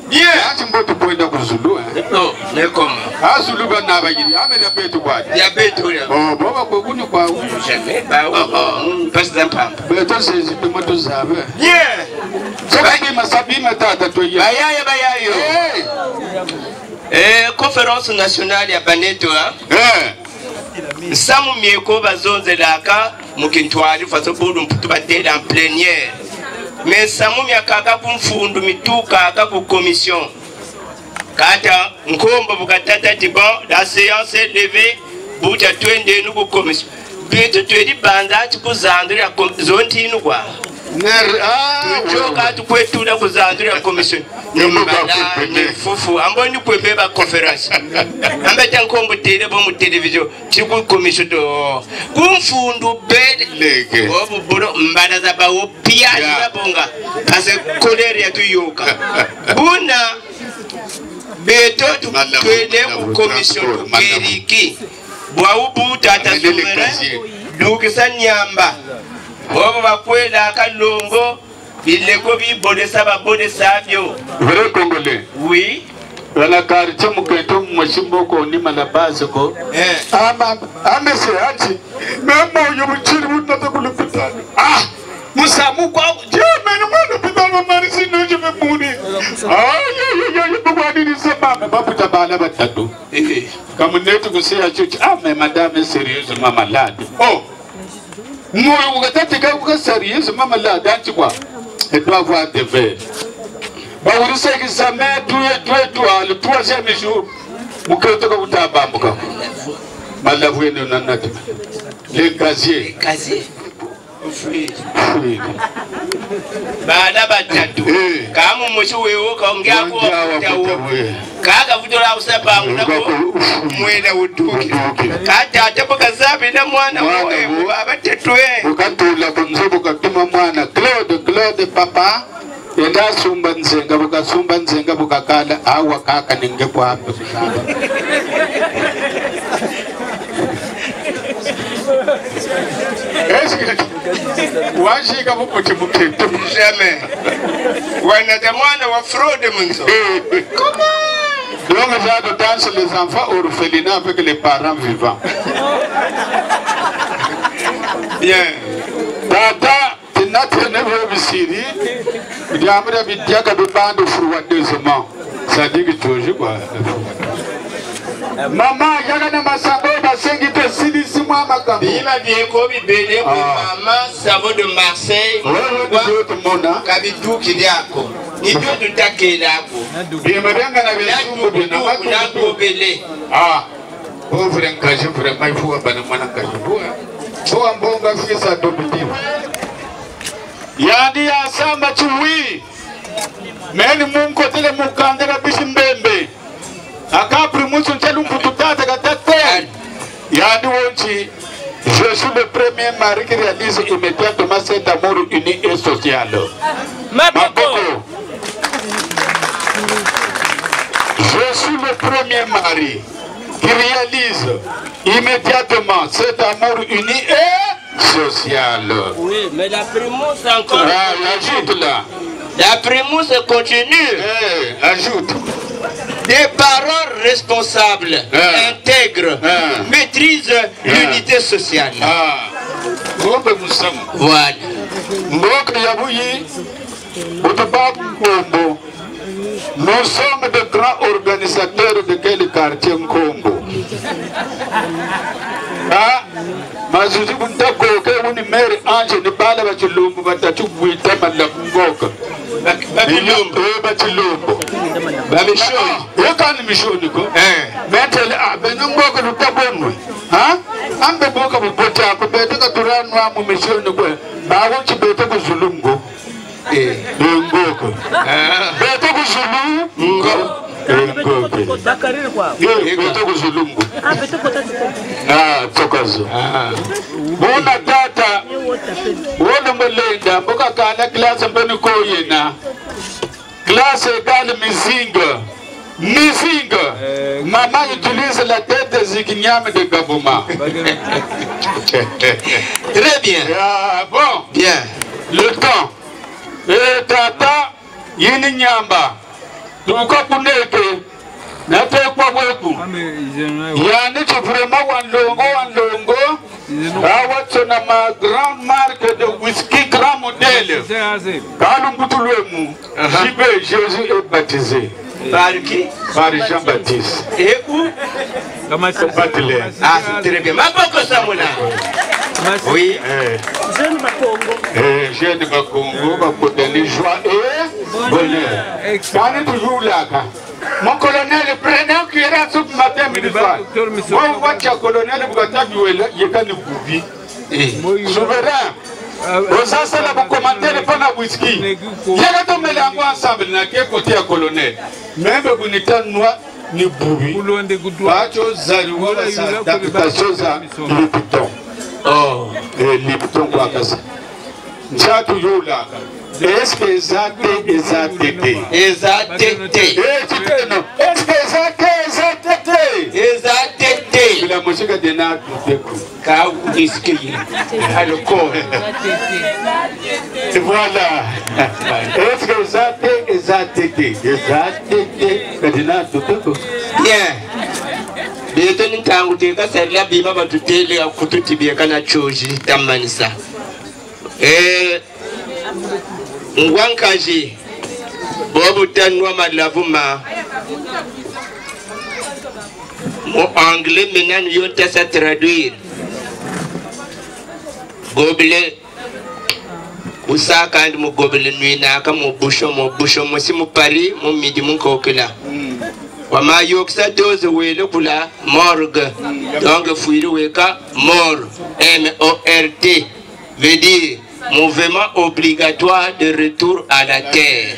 Yeah Ati mboto poenda kuzulu No, nekoma Azulu bana bagiri amela betu kwa Ya betu ya baba kokuni kwa Jamais President Pampa Beto sezi tumoto zabe Yeah Soka masabi matata to ya Bayayo Conférence nationale ya Baneto Samu mieko bazonze laka mukintwali faso bodu mputu batela en plénière mais samu miakaka kumfundu mituka aka ku commission kata nkombo bukatata tiba la séance est levée buta twende nuku commission bitu twedi banda tikuzandira zonti inu kwa Choka tukwetula kuzandira commission fufu amboni kwebeba conference ambeta nkombo tele bo mu television chiku commission do kumfundu bede obu buro mbada za bawo pia zabonga kase kolere ya tuyoka buna beto twele ku commission keriki bwa ubu tata sumere dukisa nyamba obu bakwela akalongo bileko bibodesa babodesa byo vrai congolais oui la quartier muketo mwashimbo ko ni malabase ko ama amese ati memo yobuchiri mutata kulupita musamu kwa jemeni mwana pitana marisi noje memuni yo bwani ni sema babuta bana batatu kama netu kusia chuchi mais madame sérieuse mama malade moi ugatati ka sérieuse mama malade anti quoi elle doit avoir des verres. Vous savez que ça met le troisième jour. Vous pouvez vous tabac. Malavoué de nanate. Les casiers. Casiers. Bada batatu. Kama mwishuwe uka ongea kwa kaka vutola usapa unako mwenda utuki. Kata atapoka zabi na mwana mwe abatetwe. Ukatula kunzubu katuma mwana Claude papa. Enda sumba nzenga bukasumba nzenga bukakala awa kaka ninge kwa hapo. Washika bukuti buketu jamais. Wana mwana wa fraude mwenzo. Donc j'ai de danser les enfants orphelinats avec les parents vivants. Bien. Tata notre neveu Bissiri, il y a un bidiaga de bande de froidement. Ça dit que tu joues quoi. Maman, il y a un massacre, il y a 6 mois. Il y a bien comme il y a maman, ça vaut de Marseille. Kabidou qui est à quoi. Ni tout à qui est à quoi. Il y a un pauvre engagé, vraiment, il faut abandonner un engagé. Faut un bon gars qui s'est adopté. Yandi ya samba chuwi meni munko tele mukandela bishimbembe akapri musu ntelu mpututata katate yandi wonchi je suis le premier mari qui réalise immédiatement cet amour uni et social. Maboko. Je suis le premier mari qui réalise immédiatement cet amour uni et social. Oui, mais la primousse encore. Ajoute là. La primousse continue. Ajoute. Des parents responsables, intègres, maîtrisent l'unité sociale. Voilà. Nous sommes de grands organisateurs de quel quartier Congo. Mazuzi buntako ke woni maire Ange ne bala ba chilumbu batatu buita malakungoka. Bakilumbu bachilumbu. Ba mishoni. Yakani mishoni ko. Mentele benongoka lutabomwe. Ambe boka bupota ko beteka turanwa mu mishoni ko. Ba wo chibeta ko zulungu. Ngoko. Beta ko zulungu. Tokazo. Bona tata. Wona molenda mboka kana classe mbeni ko yena. Classe égale mizinga. Mizinga. Maman utilise la tête des Zignyam de Gaboma. Très bien. Bon. Bien. Le temps. Et tata yini nyamba. Tukapuneke nate kwa weku yani tu vraiment wanlongo awatona ma grande marque de whisky grand modèle kalungutulwemu Jibe Jésus est baptisé par qui? Par Jean-Baptiste. Et où? Ah, c'est très bien. Ma boko Samoula. Oui. Jeune Bakongo. Jeune Bakongo, Bakodeli, joie et bonheur. On est toujours là. Mon colonel, prenez un cuillère à soupe matin, midi soir. Moi, on voit que le colonel il est un boubi. Souverain. Ça, c'est là pour commenter le pan à whisky. Il y a un mélange ensemble, il y a un côté à colonel. Même si vous êtes noir, ni boubi. Pas de choses à Lipton. Oh, Lipton, quoi que ça. J'ai toujours là. Est-ce que ça Est-ce que la musique de Nat voilà. Est-ce que ça bien. Bientôt nous t'avons dit que c'est la bima va tout télé à couteau tibia kana choji tamanisa. Et Ngwankaji Bobo Tanwa Madlavuma mon anglais maintenant nous yonta sa traduire Gobele Usaka and mo gobele nuina ka mo busho mo si mo Paris mo midi mo kokela Wama yoksa dose wele kula morgue donc fuiri weka mort M-O-R-T veut dire mouvement obligatoire de retour à la terre.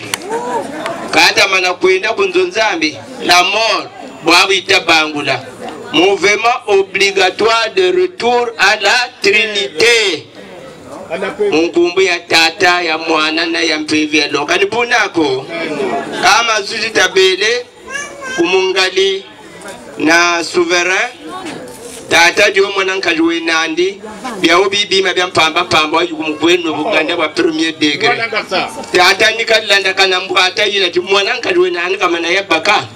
Kata manakwenda kunzonzambi la mort bwabita bangula. Mouvement obligatoire de retour à la Trinité. Munkumbu ya tata ya mwana na ya mpevi ya loka nipunako. Kama zuzi tabele kumungali na souverain tata dio mwana nkajwe nandi bya obibi mabya mpamba yukumkweno buganda wa premier degré tata nikalanda kana mbwata yina ti mwana nkajwe nandi kama na yabaka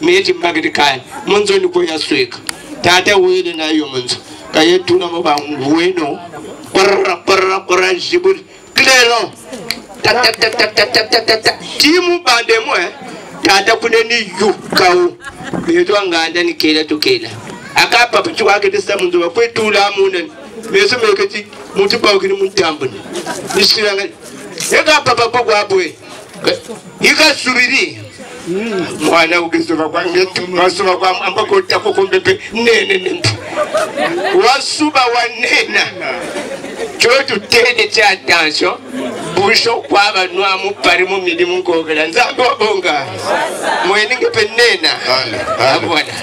meti mbagiti kan munzo niko yasweka tata wele na yo munzo kayetuna mba ngweno parra jibul klero tata timu bande mwe tata kuneni yukao beto nganda nikela tokela akapa pichu wake tesa mundu wa kwetu la munen meso mekati mutu ba kini muntambuni nisiranga eka papa kwa abwe ika subiri mwana ugesova kwa ngetu wasova kwa ambako tako kombepe nene wasuba wanena chotu tene cha attention busho kwa banwa mu pari mu midi mu kokela nzambe wabonga mweninge penena abwana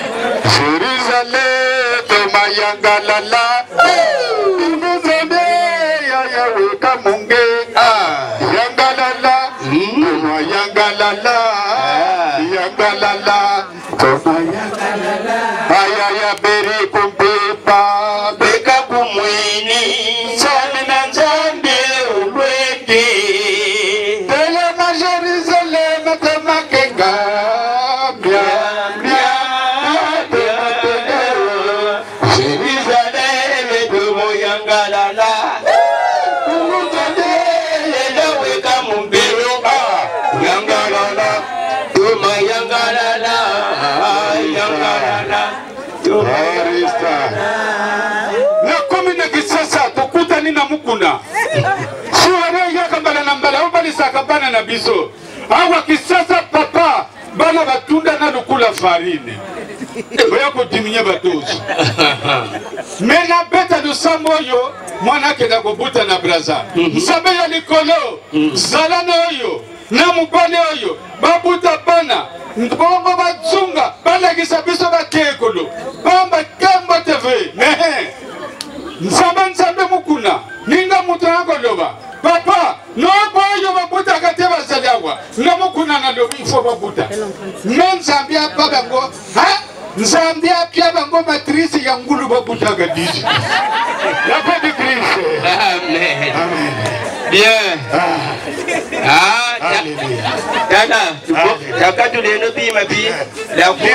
Jerusalem tomayangalala Nuzebe ya weka munge yangalala tomayangalala yangalala tomayangalala beri kumpipa beka kumwini sani na njandi ulweki tele na Jerusalem temakenga mia mia Jerusalem tumo yangalala umutandele lewe kamumbiro yangalala tuma yangalala yangalala na commune Kisasa tukutani na mukuna suare yakambala na mbala obalisa bana na biso awa Kisasa papa bana batunda na lukula farine oya kodiminya batozi mena beta do samboyo mwana kenda kobuta na braza nsabe ya likolo zala na oyo na mubale oyo babuta bana mbongo bazunga balagisa biso bakekolo bamba Kembo TV nsambe mukuna ninga mutu nakoloba papa noko oyo babuta kate bazali awa nga mukuna na lobi ifo babuta me nzambi apa bango nzambi apia bango matrice ya ngulu babuta gadiji la paix de Christ. Amen. Amen. Bien. Dada, kakatu leno bima bi la vubi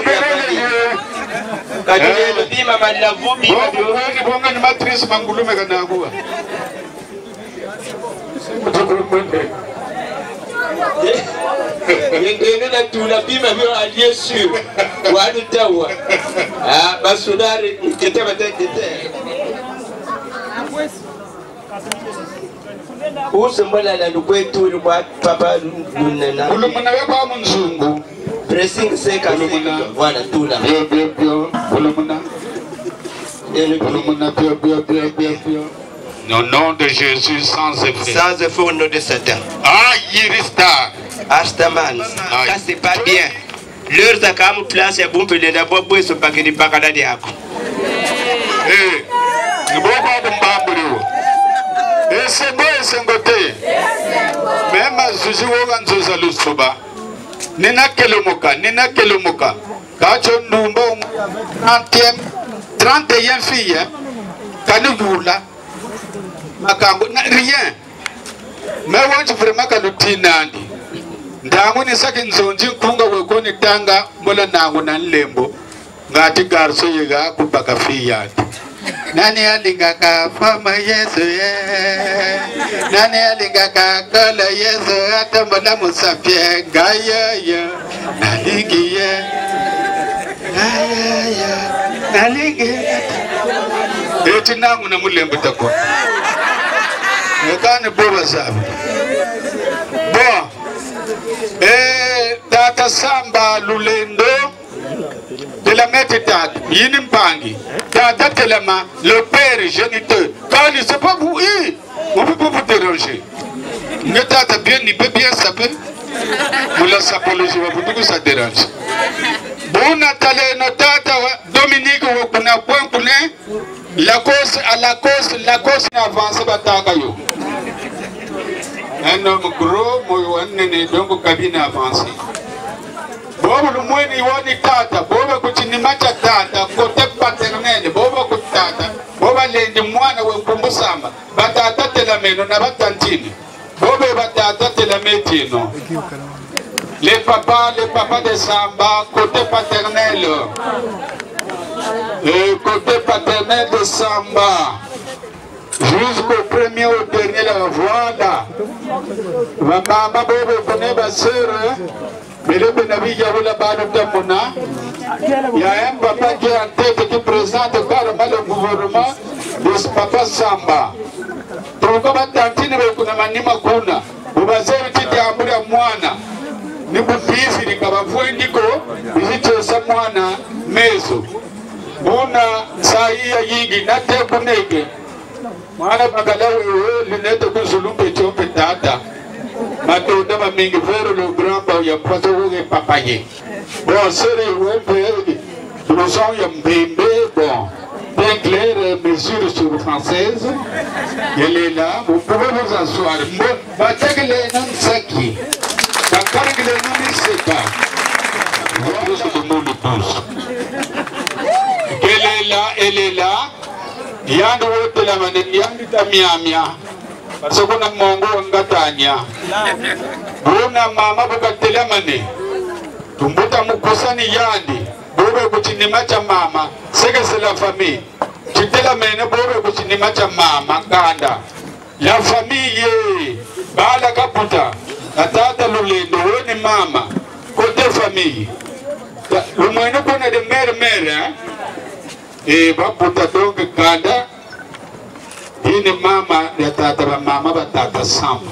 katu leno bima ma la vubi bi bonga ni matrice mangulu mega na kuwa yengene na tula bima bi aliye sur wa ntawa basudari kitaba tete usembola la lukwetu kwa papa nunena ulumuna weba munzungu pressing seka voilà tout là ulumuna au nom de Jésus sans effet. Sans effet au nom de Satan. Ah, Yirista. Ashtaman. Ça c'est pas bien. Leur zakam place ya bon pele d'abord pour ce paquet de pakada de yako. Eh, ni boko mbambulio. Esengo esengote. Mema zuzi woga nzoza lusoba. Nina kelomoka. Kacho ndumba 31 filles. Kanuvula. Makango na rien. Mais wantu vraiment kalutinandi. Ndangu ni saki nzonji kunga wekoni tanga mbola nangu na nlembo. Ngati garso yega kupaka fiyati. Nani alinga ka fama Yesu ye. Nani alinga ka kola Yesu ata mbola musafye gaya ya. Nalingi ye. Gaya ya. Nalingi ye. Eti nangu na mulembo tako. Nekane boba sabi. Bon. Tata Samba Lulendo de la méthode Yinimpangi. Tata Telema, le père géniteur. Quand il ne sait pas vous, on ne peut pas vous déranger. Ne tata bien, il peut bien saper. Pour la sapologie, pour tout ça dérange. Bon, Nathalie, notata, Dominique, on a point pour la cause n'avance pas tagayo. Un homme gros, moi, donc cabine avancée. Bobo le mweni woni tata, bobo kuchinimacha tata, kote paternel, bobo kutata, bobo lendi mwana wenkumbusamba, batata tela meno na batantini, bobo batata tela metino. Les papas de Samba, côté paternel. Côté paternel de Samba. Jusqu'au premier au dernier, voilà. Ma maman, bobo, connaît ma soeur. Mais le Benavi, il y a eu la barre de Mona. Il y a un papa qui est en tête qui présente carrément le gouvernement de ce papa Samba. Pourquoi tantine kuna manima kuna? Ubazeri titi amuri mwana. Ni butizi ni kabavuwe ndiko izichesa mwana mezo. Una saia yingi nate kuneke. Mwana magalawe linete kuzulumbe chompe tata. Matoda mamingi vero le grand pa ya paso le papaye. Bon, sere wempe blouson ya mbembe bon. Bien clair, mesure sur française. Elle est là, vous pouvez vous asseoir. Batek le nan saki. Bakarek le nan seka. Vous ce que nous le pousse. Quelle est yandi wote la mane yandi tamiamia parce que kuna mongo ngatanya bona mama bukatela mane tumbuta mukosani yandi bobe kuchinima cha mama seke c'est la famille chitela mene bobe kuchinima cha mama kanda la famille bala kaputa atata lulendo woni mama côté famille le moyen qu'on a de mère et baputa donc kanda ini mama ya tata ba mama ba tata sama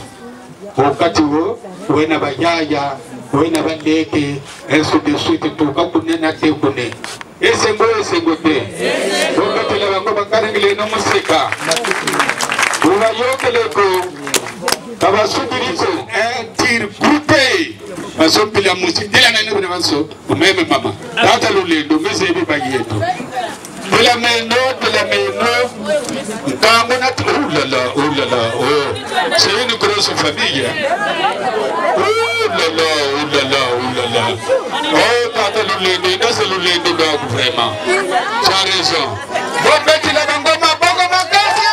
wakati wo wena ba yaya wena ba ndeke ainsi de suite to ka kunena te kune esengo te wakati la bango bakarengile no musika una yokele ko taba subirizo tir coupe maso pila musitela na ne maso umeme mama tata lulendo mezebi bayeto la meno, oh là là, c'est une grosse famille. Oh là là. Oh, tata l'oulendo, c'est l'oulendo donc vraiment. Tu as raison. Bon, petit la bangoma, bangoma, casse.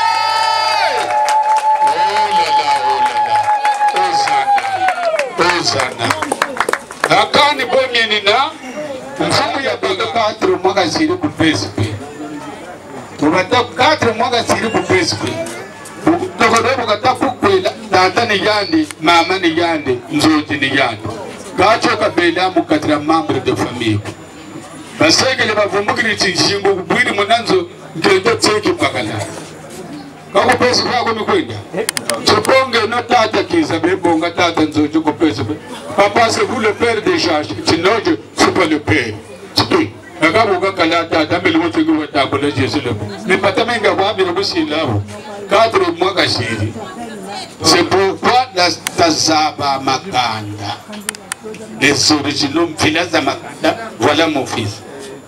Oh là là. Osana. Akani bonyenina, mfumu ya banga 4 mois zile kupesi. Tumata 4 mois siri kupeswe. Tokodobo katafukwela tata ni yandi, mama ni yandi, nzoti ni yandi. Gacho kabela mukatira membre de famille. Basegele bavumukiri chinjingo kubwiri munanzo ngendo tseki pakala. Kako pesa kwako mikwenda. Choponge no tata kiza bebonga tata nzoti kupesa. Papa c'est vous le père des charges. Tinoje c'est pas le père. C'est Nakabuka kalata tameli wote kwa tabula Jésus le. Mais pas tamenga wabi robusi lao. 4 mois kashiri. C'est pourquoi la tazaba makanda. Les originaux mfilaza makanda. Voilà mon fils.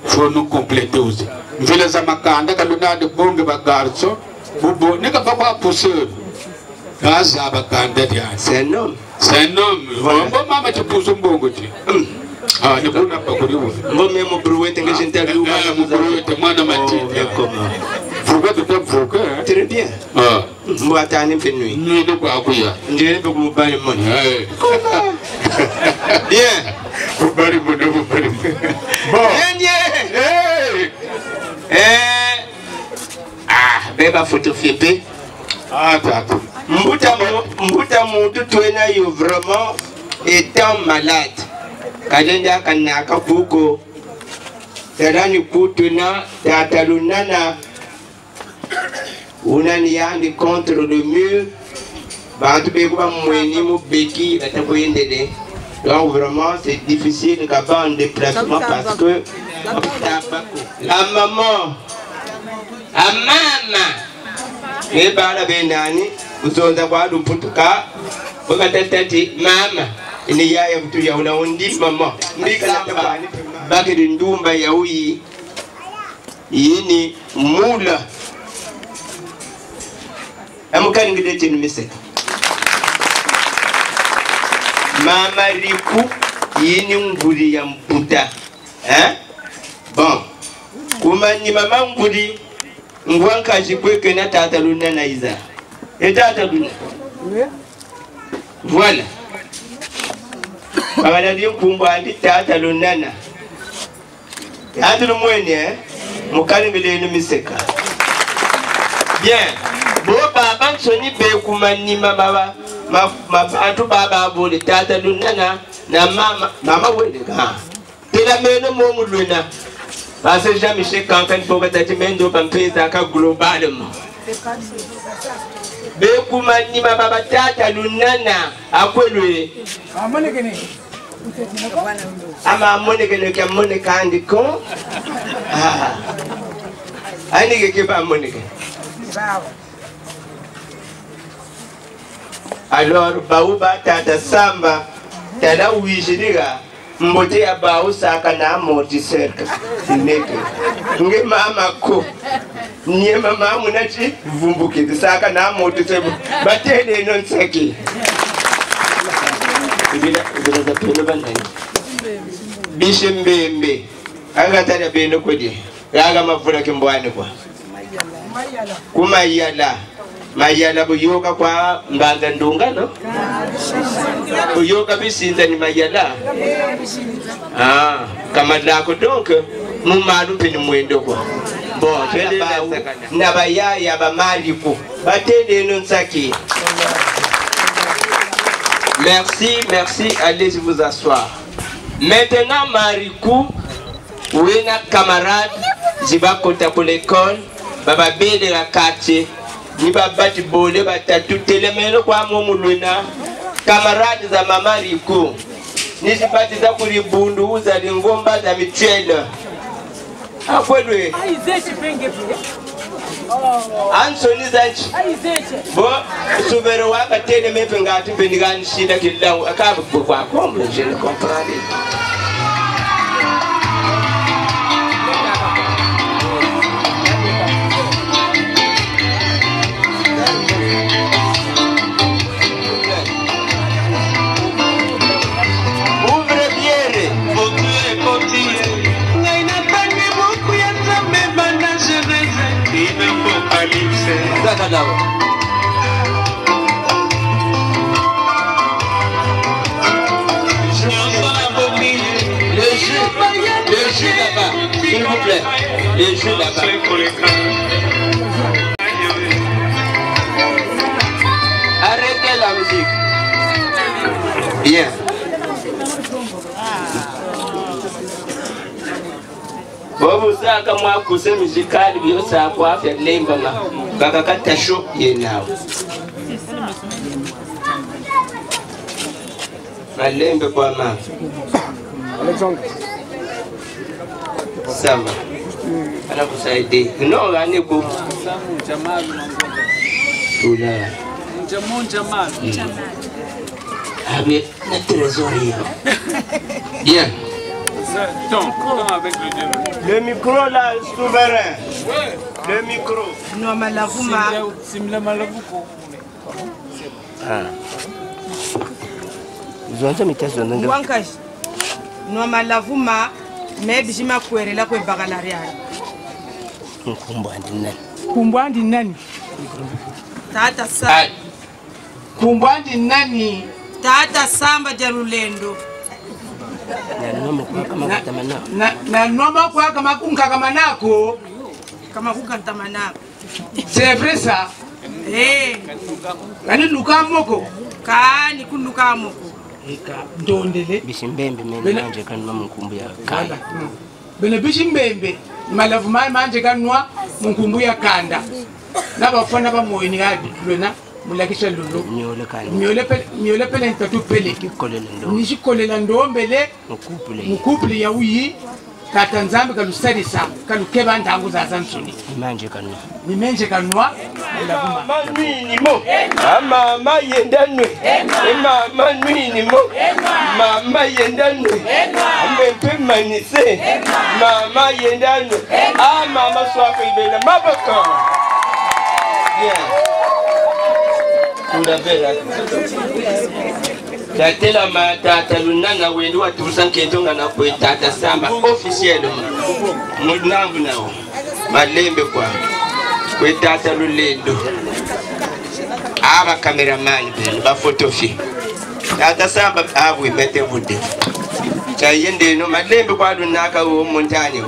Faut nous compléter aussi. Mfilaza makanda kaluna de bonge ba garçon. Bobo nika papa pousseur. Kaza bakanda dia. C'est un homme. C'est un homme. Bon maman tu pousse mbongo tu. Ah, ne kuna pas connu. Moi même mon brouette que j'interviewe mon brouette mwana matindi comment. Fuga tout un fuga. Très bien. Ah, moi tani penui. Nous ne pas akuya. Ndiye pour vous parler mon. Bien. Vous parlez mon vous parlez. Bon. Ah, beba photo fiepé. Ah, tata. Mbuta mutu tuena yo vraiment étant malade. Kalenda kanaka kuko tarani kutuna tatalunana unani yandi contre le mur bantu beko ba mweni mu beki atakoyendele donc vraiment c'est difficile d'abord en déplacement parce que la maman et bala benani usonda kwa dumputuka wakatati mama ini yaya mtu ya unaondi mama mbika baki ndumba ya uyi yini mula amukani ngidete nimise mama riku yini nguri ya mputa bon kumani mama nguri ngwanka jikweke na tata luna na iza tata luna voilà Bagaimana dia kumba andi tata lunana. Tata lumwene mukani ngile miseka. Bien. Bo baba soni be kumani mama atu baba bole tata lunana na mama wende ka. Tela meno mo muluna. Parce que jamais chez kankan boga tati mendo pampeza ka globalement. Be kumani mama tata lunana akwelwe. Amonekene. Ama amonekene ke amoneka andi kon. Ani ke ba amonekene. Alors baouba tata samba tala wijiriga mbote ya baou saka na amortisseur neke nge mama ko nye mama munachi vumbuke saka na amortisseur batele non saki ibila za pelo bandani bishembembe anga tala beno kodi yaga mavula kimbwani kwa Kumayala. Mayala buyoka kwa mbanga ndunga no? Buyoka bisinza ni mayala. Ah, kama lako donc mumalu peni mwendo kwa. Bon, nabayaya bamaliku. Batende nonsaki. Merci, merci, allez vous asseoir. Maintenant, Marikou, où est notre camarade, je vais côté pour l'école, baba de la quartier, ni baba tu bolé, bata tout élément quoi mon luna, camarade za mama Marikou, ni je pas des pour les bundu, vous allez ngomba za mutuelle. Ah quoi lui? Anthony Zanchi. Bon, souverain waka tene mepenga tu penigani shida kila akabu kwa kombe je ne comprends pas. Le jeu là-bas, s'il vous plaît. Le jeu là-bas. Arrêtez la musique. Bien. Bobo saka mwa kuse muzikali biyo sa kwa afya lemba ma baka kata show yenao malembe kwa ma Alexander Samba ana kusaidia no gani bu Jamal tula Jamal avec la trésorerie. Bien. Avec le micro là, souverain. Le micro. Non, mais la vous m'a. Non, mais la vous m'a. Mais je m'ai couéré là pour bagalaria. Kumbwandi nani? Tata Samba. Kumbwandi nani? Tata Samba Jarulendo. Na noma kwa kama kunkamanako kama kunkantamanako. C'est vrai ça? Eh. Kani lukamoko? Kani kulukamoko. Eka ndondele bishimbembe manje kanwa munkumbu ya kanda. Bene bishimbembe malavu manje kanwa munkumbu ya kanda. Nabafana bamoyini gadi lona mulakisha lulu miole pele ntatu pele nishikolela ndombele mukupule ya uyi kata nzambe kalusarisa kalukeba ntangu za Samsoni nimenje kanwa mama nwini mo mama yendanwe mama nwini mo mama yendanwe ambe manise mama yendanwe mama swafa ibela mabaka Tatela matata lunana wendu wa turusan kentonga na kwe tata Samba officiellement mudnangu nao malembe kwa kwe tata lulendo aba cameraman bele ba photofi tata Samba abu mete bude chayende no malembe kwa lunaka wo montani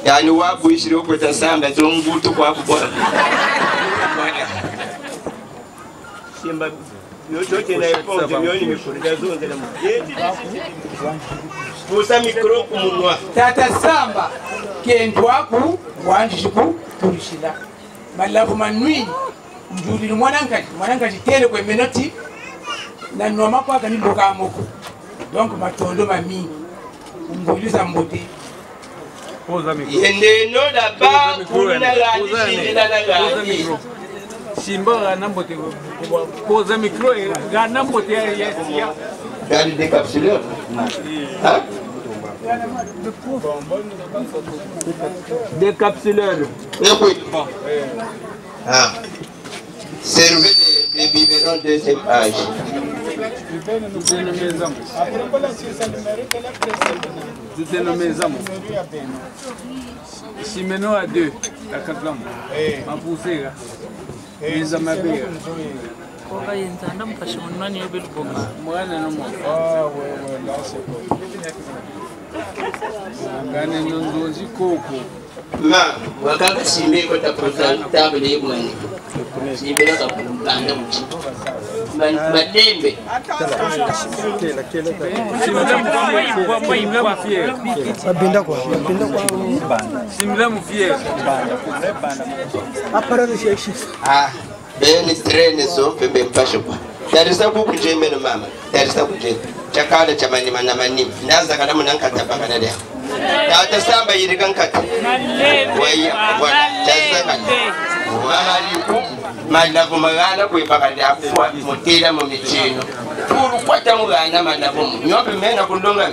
yani wabu ishiro kwe tata Samba zongutu kwa kwa Simba yote na epo mioni mikurida zonde na mjeti musa mikro kumunwa Tata Samba kendwaku wanjishiku turishila malavu manwi njuli mwanangaji tele kwa menoti na noma kwa kani boka moko donc matondo mami ngoliza mbote yende no da ba kuna gani shindina na gani Simba nambote posa micro ga nambote ya gani décapsuleur hein décapsuleur servez les biberons de deuxième âge Si maintenant à 2, à 4 ans, ma poussée, les amabés. Moi, Ma, wakaka simbe kota table ye mwani. Simbe la kapanda mchi. Madembe. Babinda kwa. Simla mufie. Apara de cheche. Ah, beni trene so pembe mpasho kwa. Darisa ku kujeme no mama. Darisa kujeme. Chakala cha manima na manima. Naza kana munanka tabaka na leo. Ta samba yirikan kata. Waya wa tazaka. Mama liku malavu magana ku ibaka ya kwa motela mu michino. Pour kwata mugana malavu. Nyobe mena kundonga.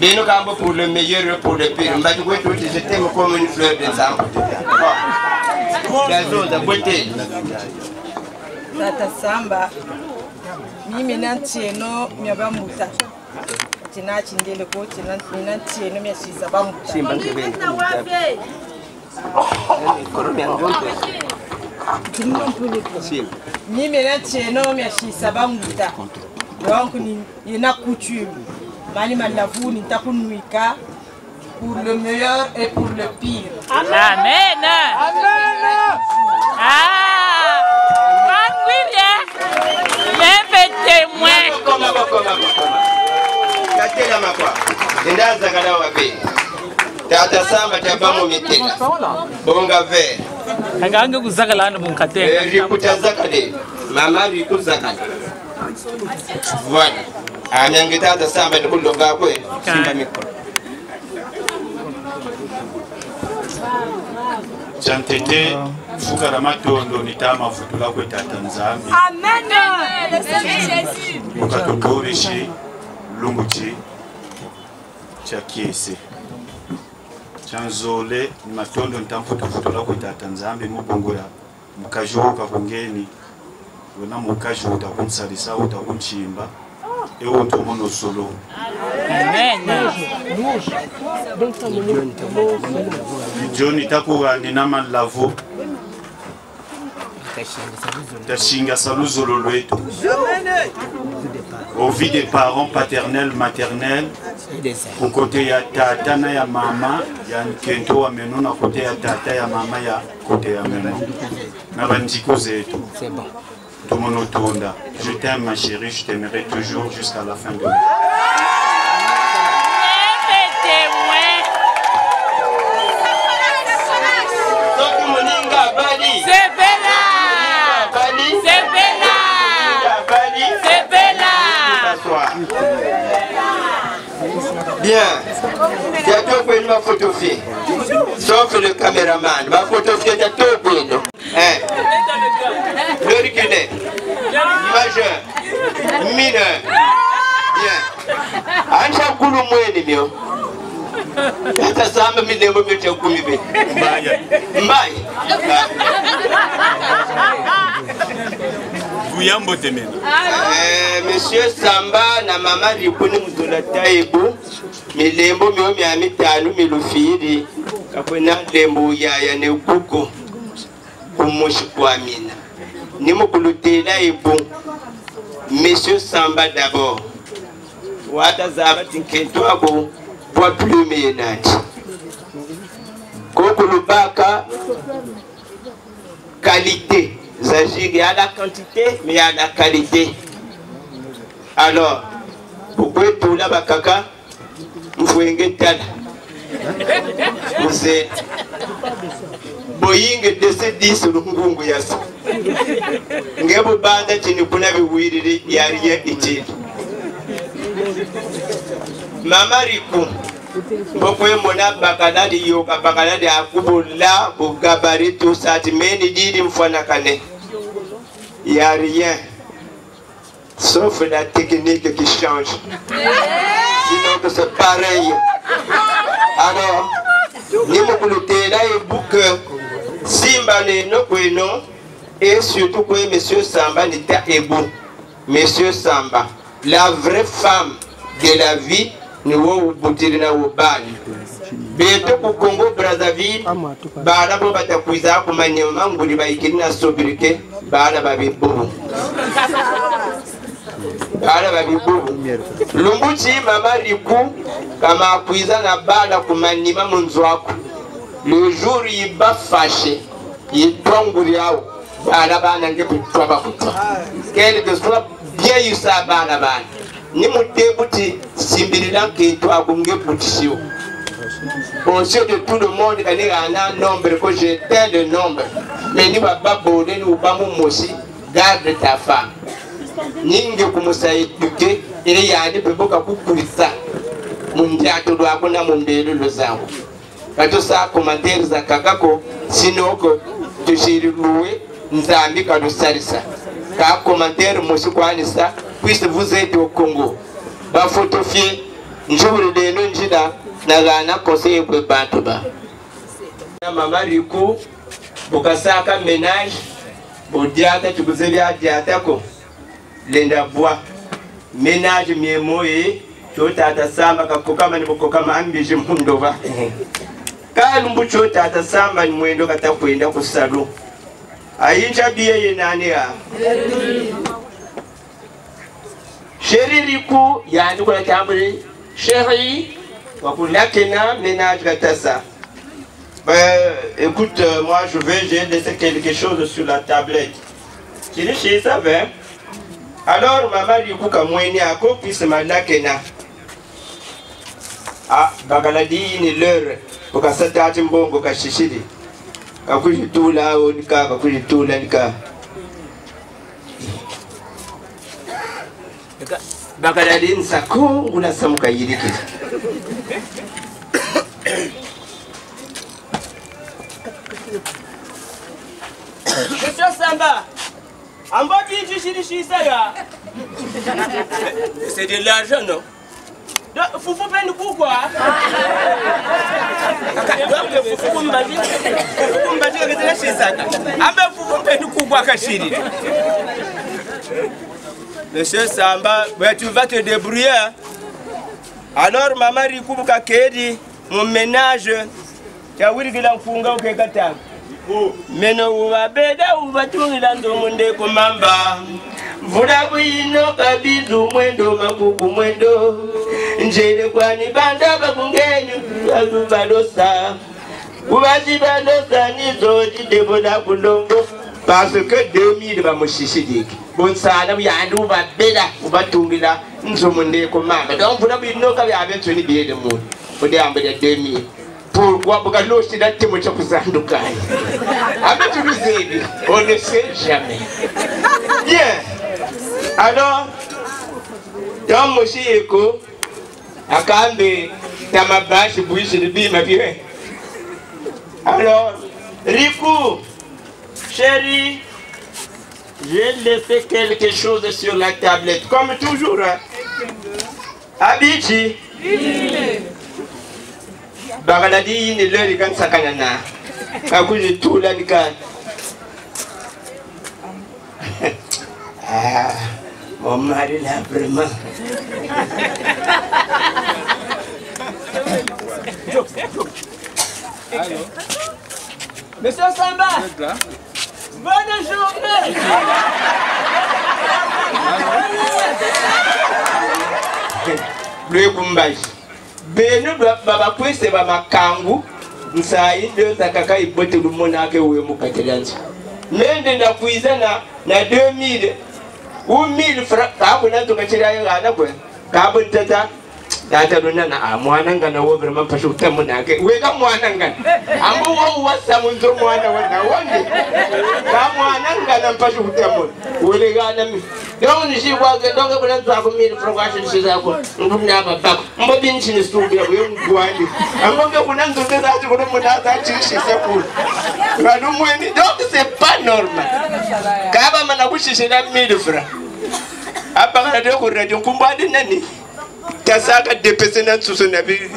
Beno kambo pour le meilleur pour le pire. Mbati kwetu je t'aime comme une fleur de samba. Gazo da bote. Tata Samba. Mimi nantieno myabamuta. Tina chindele ko tina nantieno myashiza bamuta. Simba ngebe. Koromya ngombe. Simba. Mimi nantieno myashiza bamuta. Donc il y a coutume. Mani malavu ni takunuika pour le meilleur et pour le pire. Amen. Amen. Ah. Même témoin. Katela makwa. Ndaza kana wapi. Tata Samba tabamu mitela. Bonga ve. Agange kuzakala ndo munkatela. Rikutazakale. Mama rikuzakale. Voilà. Anyange Tata Samba ndikulonga kwe. Simba mikro. Chantete fukara matondo nitama futula kwe Tata Nzambi. Amen. Le Seigneur Jésus. Mukatokoreshe lumbuchi chakiese. Chanzole ni matondo nitamfuta futula kwe Tata Nzambi mubongola. Mukajuka kungeni. Wena mukajuka kunsalisa utakunchimba. Ewo ntomono solo. Amen. John takuwa ninama lavo. Tashinga saluzolo lwetu. Au vie des parents paternels, maternels. Au côté ya tata na ya mama, ya nkento wa meno na côté ya tata ya mama ya côté ya meno. Na bandiko zetu. C'est bon. Tout mon otonda. Je t'aime ma chérie, je t'aimerai toujours jusqu'à la fin de l'année. C'est Bella. C'est Bella. C'est Bella. Bien. Bientôt pour une photographie. Sauf le caméraman. Ma photographie est tout pour nous. Le reculé. Majeur. Mineur. Bien. Ancha kulu mweni mio. Tata Samba milembo myote kumibe. Mbaya. Mbaya. Guyambo temena. Monsieur Samba na mama Rikuni mzula taibu. Milembo mio mia mitanu milufiri. Kakwena lembo ya ne kuko. Kumoshi kwa mina. Nimo kulutela ibu. Monsieur Samba d'abord. Wata zaba tinkento abo. Bois plume yenati. Kokulubaka. Qualité. Il y a la quantité, mais il y a la qualité. Alors, pourquoi tout là, Bakaka, vous voyez que vous êtes Boeing DC-10 sur le Ngungu Yasa. Ngebo banda chini kuna viwiri ya ria ichi. Mama Riku. Bokwe mona bakaladi yoka bakaladi akubula bugabari tout ça meni didi mfana kane. Il n'y a rien, sauf la technique qui change. Sinon que c'est pareil. Alors, nous avons Simba et surtout que Monsieur Samba n'était pas bon. Monsieur Samba, la vraie femme de la vie, nous boutirina au bani. Beto ku Congo Brazzaville, bana bo batakuiza ku manyama nguli baikina sobirike, bana babibu. Bana babibu. Lumbuchi mama Riku kama kuiza na bana ku manyama munzwako. Le jour il va fâché, il tombe yao. Bana bana nge kutwa bakutwa. Quel que soit bien yusa bana bana. Ni mutebuti simbirila kitwa kunge putisio. Conscient de tout le monde, il y a un nombre, que j'ai tel de nombre. Mais nous va pas border, nous va aussi garde ta femme. Ninge kumusa éduquer, il y a des people qui pour ça. Mon diable doit avoir mon bébé le zango. Quand tout ça commentaire za kakako, sinon que tu chéris loué, nzambi ka do salisa. Ka commentaire monsieur Kwanisa, puisque vous êtes au Congo. Ba photographier, njuri de njida. Nagana conseiller pour Bantuba. Maman Riku, Bukasaka ménage, Bodiata, tu vous avez diatako. Lenda bois. Ménage miemoe, Chota Samba, Kakokama, Bokokama, Ambiji Mundova. Kalumbu Chota Samba, Mwendo Katapuenda Kusalo. Aïcha Bie Nania. Chéri Riku, Yannou la Cambre, chéri. Wakuna ménage Gatassa. Écoute, moi j'ai laissé quelque chose sur la tablette. Tu dis chez ça, hein? Alors, maman dit que moi, il y a un peu plus de Manakena. Ah, Bagaladi, il est l'heure. Pour que ça t'aille un bon, pour que chichili. Quand je tout là, au cas, quand je tout là, Bagaladi, ça court, ou la samuka yiriki. Monsieur Samba, en bas du Chisaga, c'est de l'argent, non? Faut faire une coup, quoi? Monsieur Samba, tu vas te débrouiller. Alors, maman Rikubuka Kedi, mon ménage, tu as vu que l'enfunga au Kekata. Meno uwa beda uwa tunila ndomunde kumamba. Vuna kuino kabizu mwendo makuku mwendo. Njele kwani banda bakungenyu badosa. Uwazi badosa nizo jideboda kulongo. Parce que 2000 va me chichidik. Bon ça, il y a un nouveau beda uwa tunila nzomunde kumamba. Donc vous n'avez pas qu'à avoir tenu bien de monde. Vous avez 2000. Pourquoi? Parce que l'eau c'est dans tes mots pour Sandukai. Avec tout le on ne sait jamais. Bien. Alors, dans mon écho, à Kambe, dans ma bâche, bouche de bille, ma vie. Alors, Riku, chérie, j'ai laissé quelque chose sur la tablette, comme toujours. Hein. Abidji. Bagaladi ni lori kan sakanana. Akuji tout là ni kan. Ah, mon mari là vraiment. Monsieur Samba. Bonne journée. Le Kumbaji. Benu baba kwese baba kangu nsai ndio takaka ibote lumona ke uwe mukatelanzi mende na kuizana na 2000 u 1000 francs kabu nanto kachira yana kwe kabu tata data dona na mwana ngana wo vraiment pashu tamu nake we ka mwana ngana ambo wo wasa munzo mwana wana wonde ka mwana ngana pashu tamu wele gana mi donc ni shi kwa ke donc bana twa ko 1000 francs shi za ko ndumna baba mbo bin shi ni studio yo ngwandi ambo ke kuna nzo za ko mo na za chi shi se ko ngano mweni donc c'est pas normal kaba mana kushi na 1000 francs apa kana de ko radio kumbadi nani Kasaka depese na tsusu na bi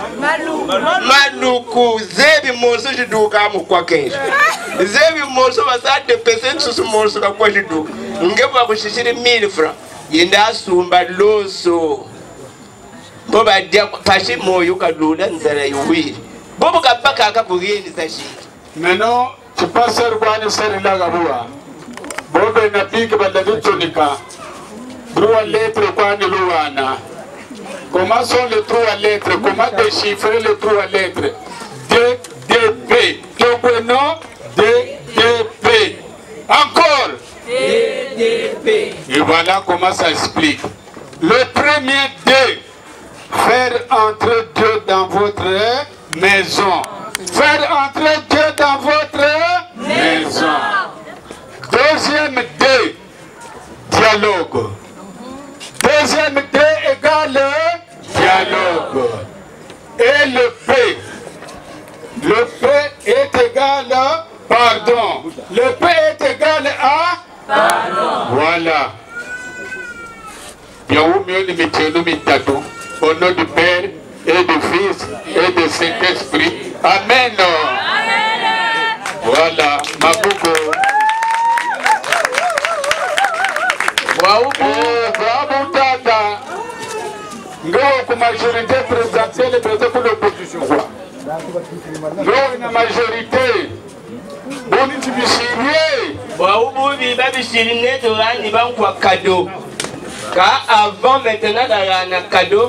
maluku zebi morso jiduka mu kwa kenshi zebi morso basa depese tsusu morso ka kwa jiduka ngeba ko shishiri 1000 francs yenda sumba loso boba dia pashi moyo kadula nzara yuwiri bobo kapaka akakugeni sashi. Maintenant tu passes quoi ne sert là gaboua bobe na pique baladu tonika trois lettres quoi ne louana. Comment sont les trois lettres? Comment déchiffrer les trois lettres? DDP. Ton prénom? DDP. Encore? DDP. Et voilà comment ça explique. Le premier D. Faire entrer Dieu dans votre maison. Faire entrer Dieu dans votre maison. Deuxième D. Dialogue. Deuxième D égale dialogue. Et le P. Le P est égal à pardon. Le P est égal à pardon. Voilà. Au nom du Père et du Fils et du Saint-Esprit. Amen. Voilà. Mabouko. Bravo Tata. Nous, majorité, présenter les présidents pour l'opposition. Nous, une majorité. Bon, tu me chiries. Cadeau. Car avant maintenant dans un cadeau,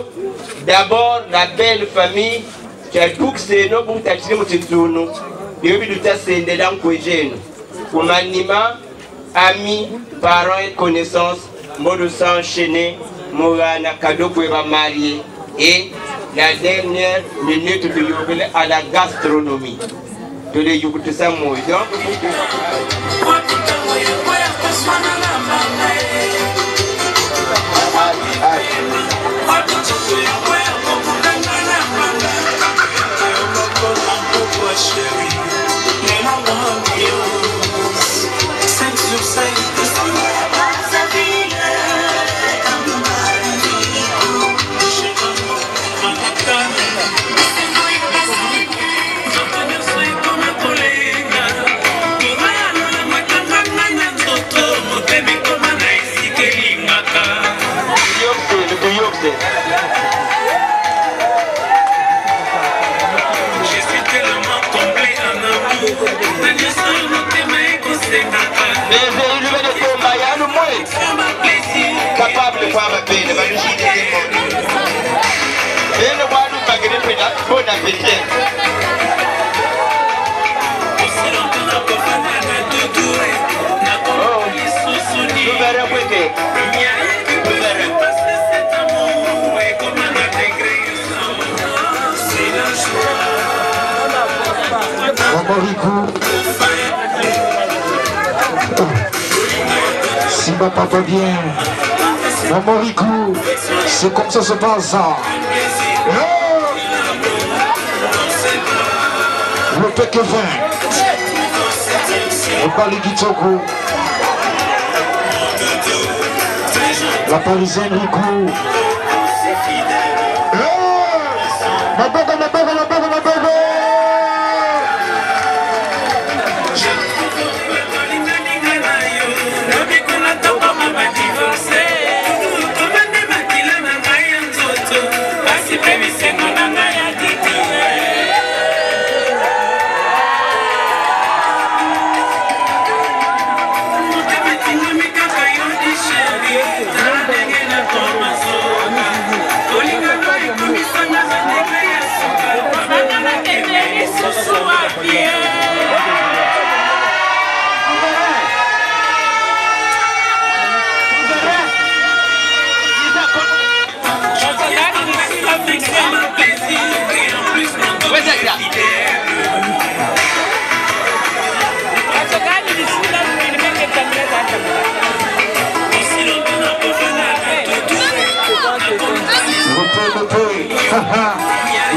d'abord la belle famille qui a tout c'est nos pour t'acheter mon titoune. Et puis tout ça c'est des dents coégènes. Pour m'animer, amis, parents et connaissances, mode s'enchaîner, morana cadeau pour va marier. Et la dernière minute de yoga à la gastronomie. De les yoga tout ça moi. Je suis tellement comblé en amour. capable de faire ma peine, va nous chier des mots. Et le roi nous va gagner bon appétit. Nous verrons peut-être. Si ma papa vient, maman Rico, c'est comme ça se passe. Le Peke 20, le Bali Kitoko, la Parisienne Rico. Ma bague.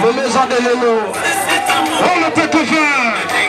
Le maison de Lélo. Oh, le Peke 20.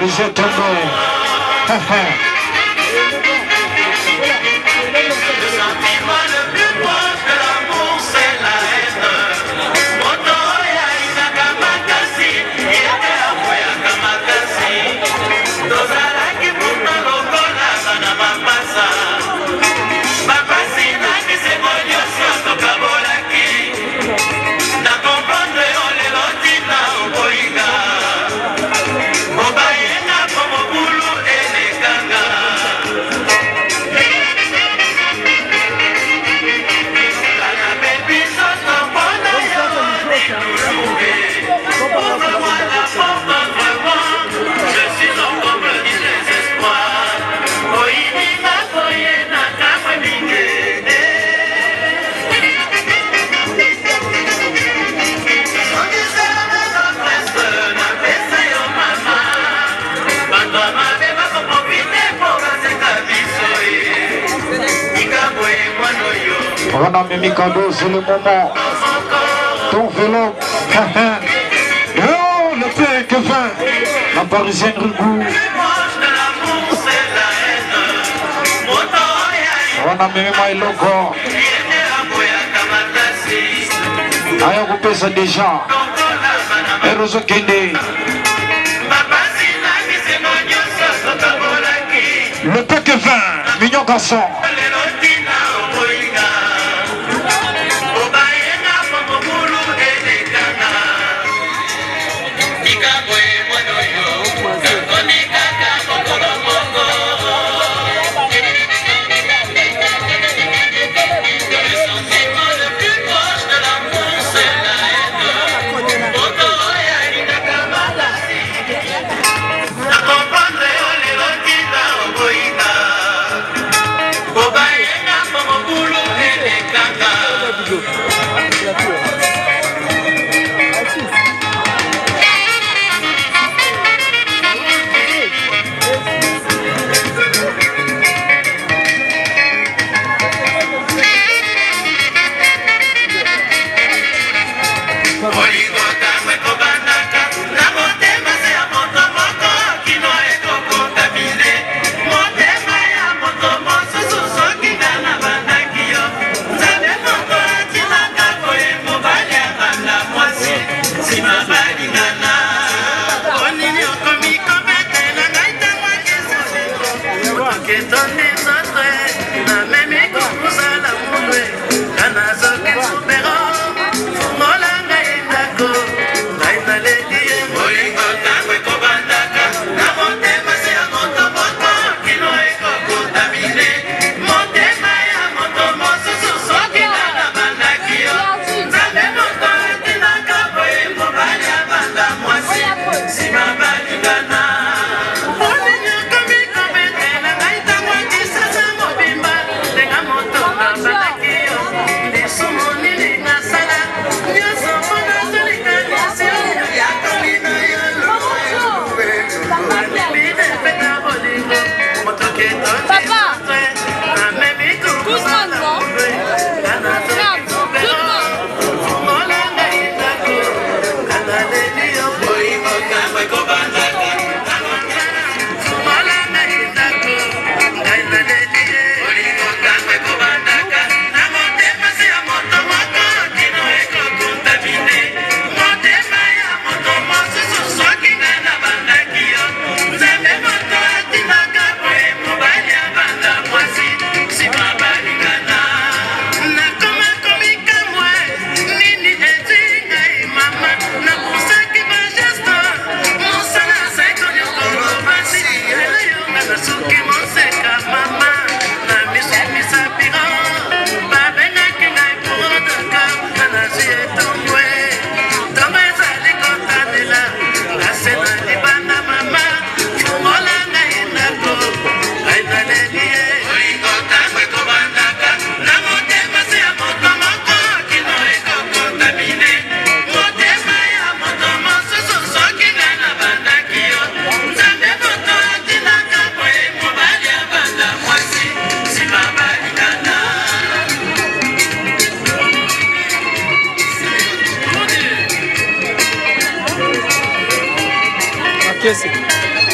Parisien tombé. On a mis cadeau, c'est le moment. Ton vélo. Oh, le père que fin. La Parisienne Rigou. On a mis my logo. Aïe, on peut ça déjà. Eroso Kende. Le père que fin. Mignon garçon.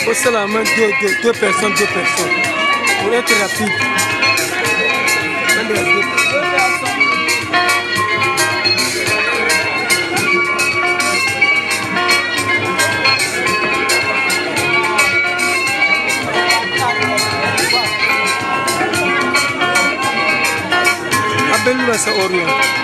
faut seulement deux personnes. Pour être rapide. Appelle-nous à ça, Orient.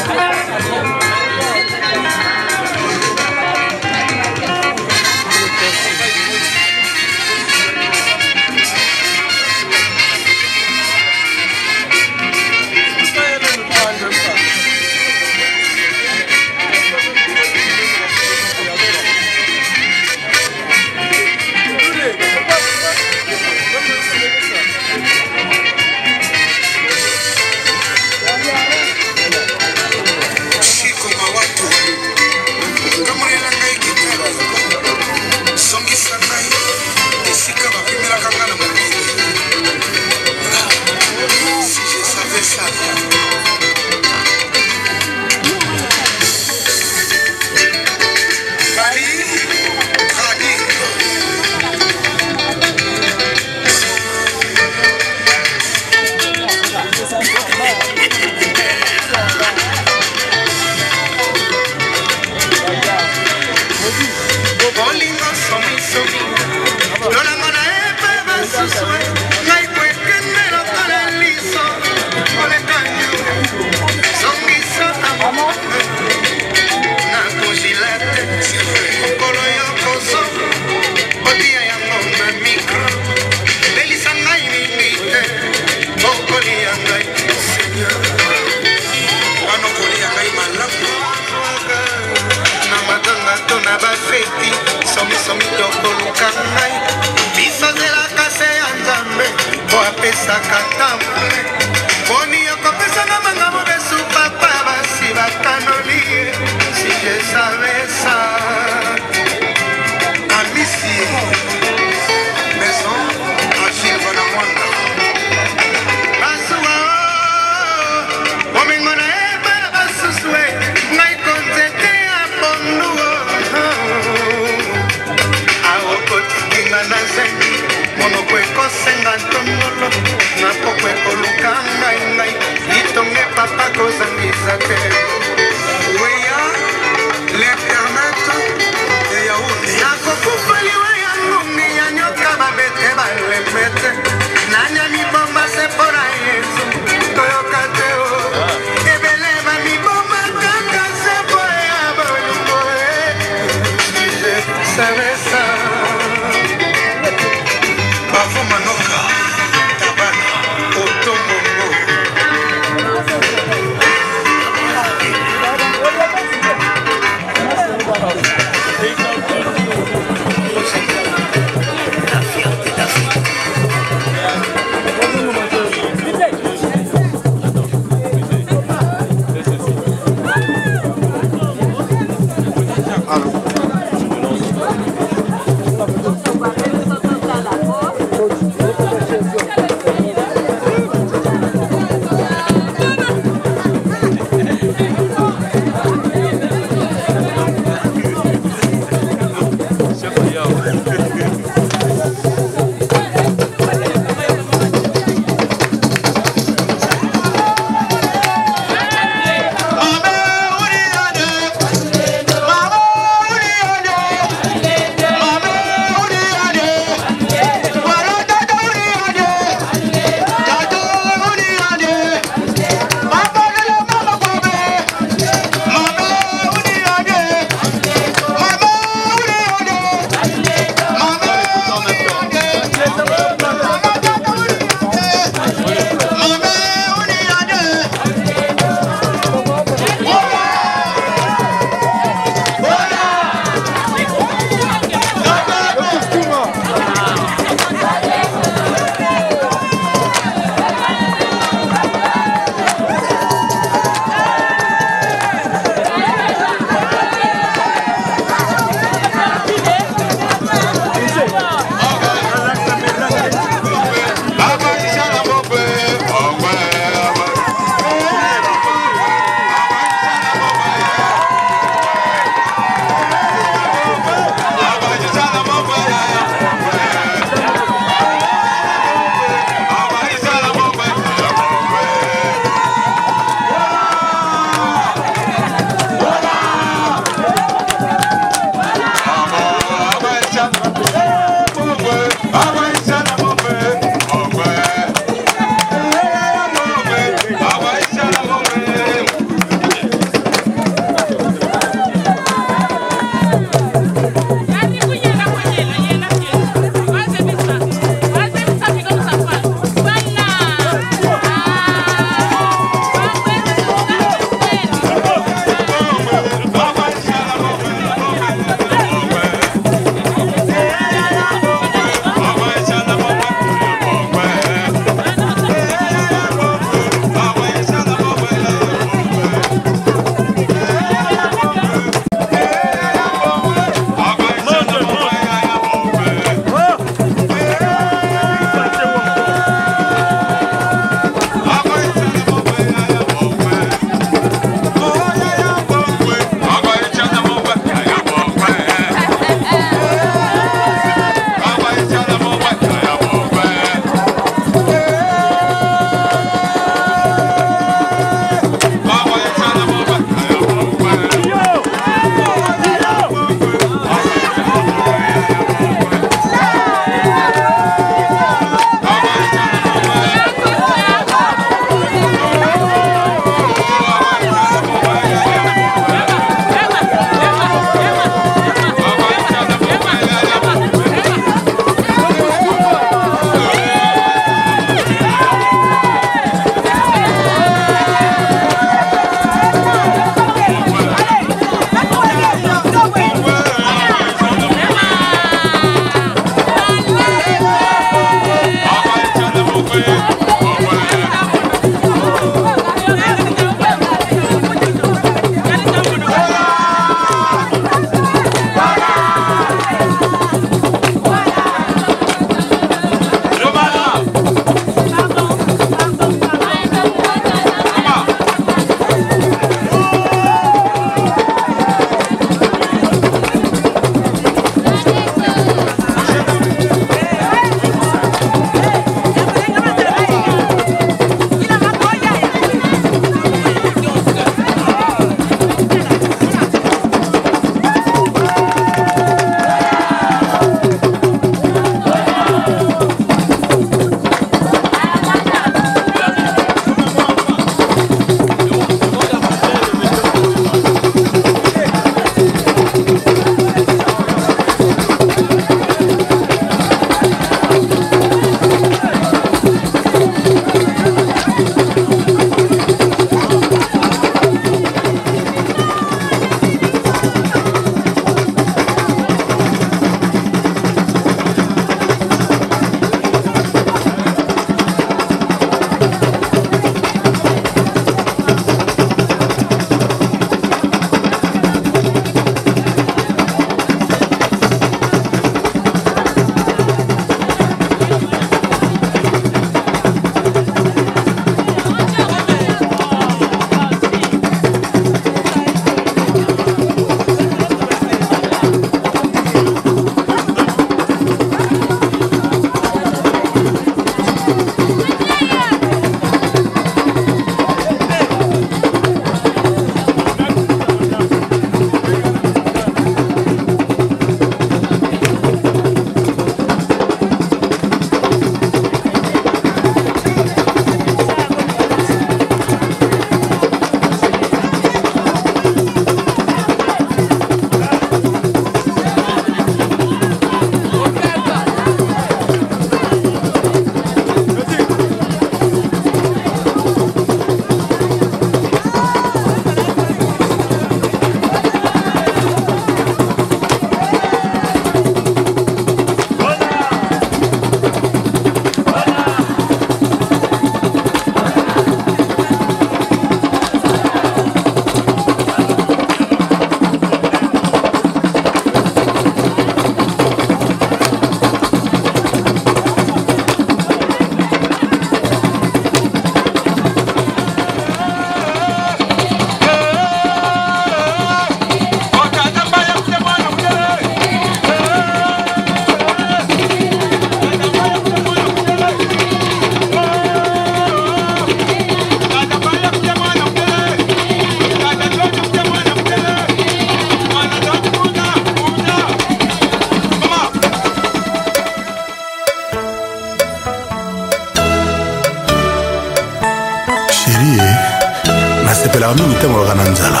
mbala mingi ntango kaka na nzala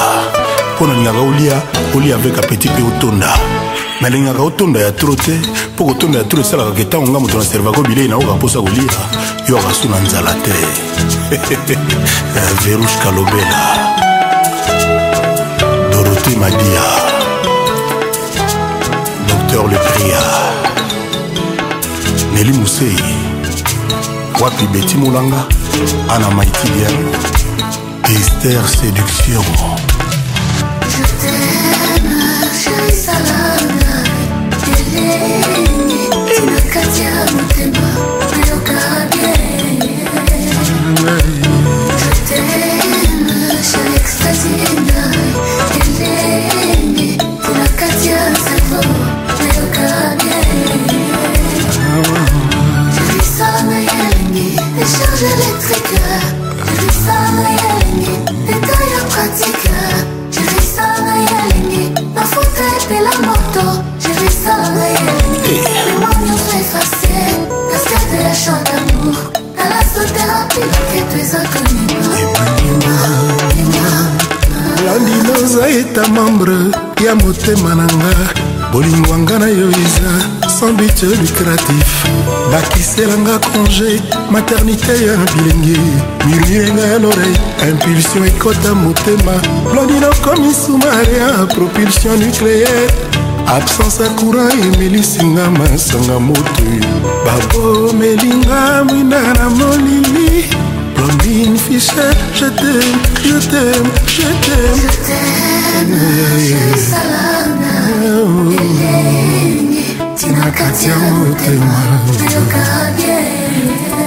mpo nalingaka olia avec apeti mpe otonda me nalingaka otonda ya tro te mpo kotonda ya tro esalaka ke ntango nga moto na servako bilei naoka mposa kolia yo akasu na nzala te Verouche Kalobela Dorothée Madia Docteur Lepria Nelly Moussei Wapi Betty Moulanga Anna Maïtidian Esther Séduction. Je t'aime, chérie Salana Eleni, Tina Katia Mutema Yoka bien. Je t'aime, chérie Extasina Eleni, Tina Katia Savo Yoka bien. Je vis Salana Eleni, des charges électriques. Je vis Salana Eleni, des tailles pratiques. Je vis Salana Eleni, ma fauteuil et la moto. Je vis Salana Eleni, les moignons sont effacés. Cascade de la chant d'amour, dans la sothérapie, que tu es inconnu. Landinoza eta membre ya motema nanga bolingo wanga na yo eza sans but lucratif bakiselanga congé maternité ya bilenge milinga ya l'oreille impulsion ekota motema blondino komi sous-marin propulsion nucléaire absence ya courant emelisinga masanga moto babo melinga mwina na molili Blondine Fischer, je t'aime, je t'aime, je t'aime. Je t'aime, chérie Salana Eleni, Tina Katia Mutema Yoka bien.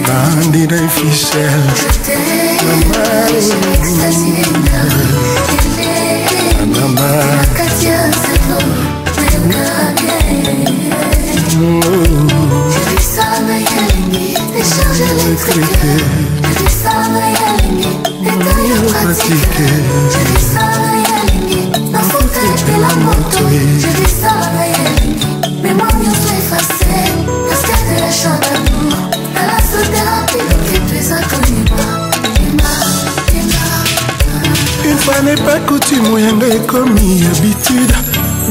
Blondine Fischer, je t'aime, chérie Extasina Eleni, Tina Katia Savo Yoka bien. Je vis Salana Eleni, des charges électriques. Je vis Salana Eleni, des tailles pratiques. Je vis Salana Eleni, ma fauteuil et la moto. Je vis Salana Eleni, mes moignons sont effacés. Cascade de la chant d'amour, dans la sothérapie, que tu es inconnu. Une fois n'est pas coutume, yanga commis habitude.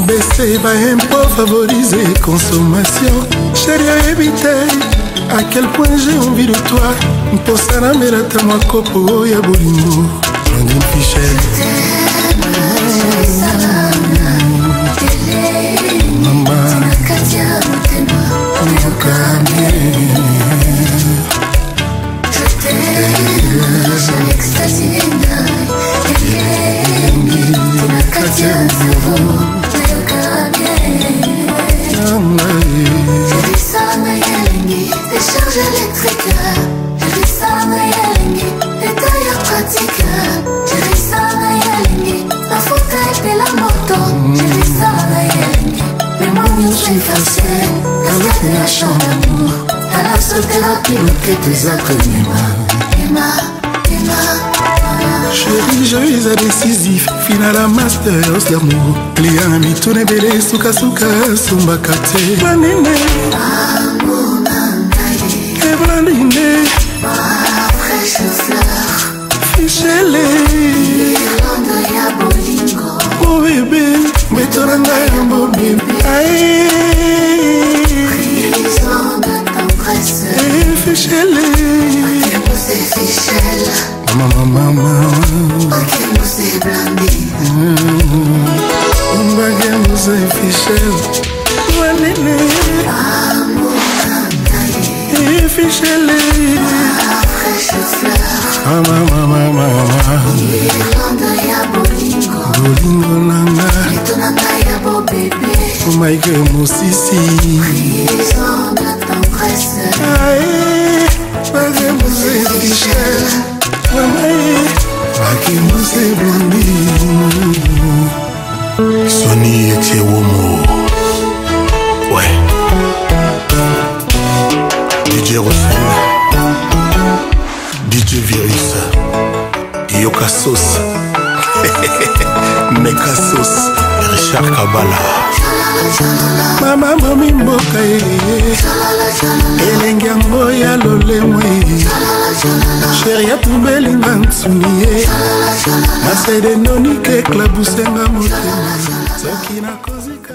Baisser bas impôt, favoriser consommation. Chérie, éviter à quel point j'ai envie de toi. Pour ça, la mérite moi copo ya bolingo. Blondine Fischer. Maman, Tina Katia Mutema Yoka bien. Je t'aime, chérie Extasina Eleni, Tina Katia Savo Yoka bien. Je vis Salana Eleni, des charges électriques. Je vis Salana Eleni, des tailles pratiques. Je vis Salana Eleni, ma fauteuil et la moto. Je vis Salana Eleni, mes moignons sont effacés. Cascade de la chant d'amour, dans la sothérapie, que tes inconnus. Chérie, joyeuse décisif, final à master d'amour. Client ami, tout n'est belé, souka souka, sumbaka te. Blandine, amour nangaye, et Blandine, ma fraîche fleur, Fichele, l'irlande ya bolingo. Oh bébé, betoranga ya bon bébé. Aïe, prison de tendresse. Et Fichele, c'est Fichelle. Maman, Bakemo c'est Blandine. Bakemo c'est Fichelle. Blandine, amour nangaye, et Fichele, ma fraîche fleur, maman, l'irlande ya bolingo. bolingo nanga, Etonanga ya bo bébé, Mike Mosisi. prison de tendresse. Aïe, Bakemo c'est Fichelle. Bakemo c'est Blondine. Sony Etiewomo. Ouais. DJ Rosen, DJ Virus, Yoka Sauce, Meka Sauce, Richard Kabala. Mama mami mboka elenge yango ya lolemwe sheri atumbelinga nsuni ye masede noni keklabusenga motema soki nakozika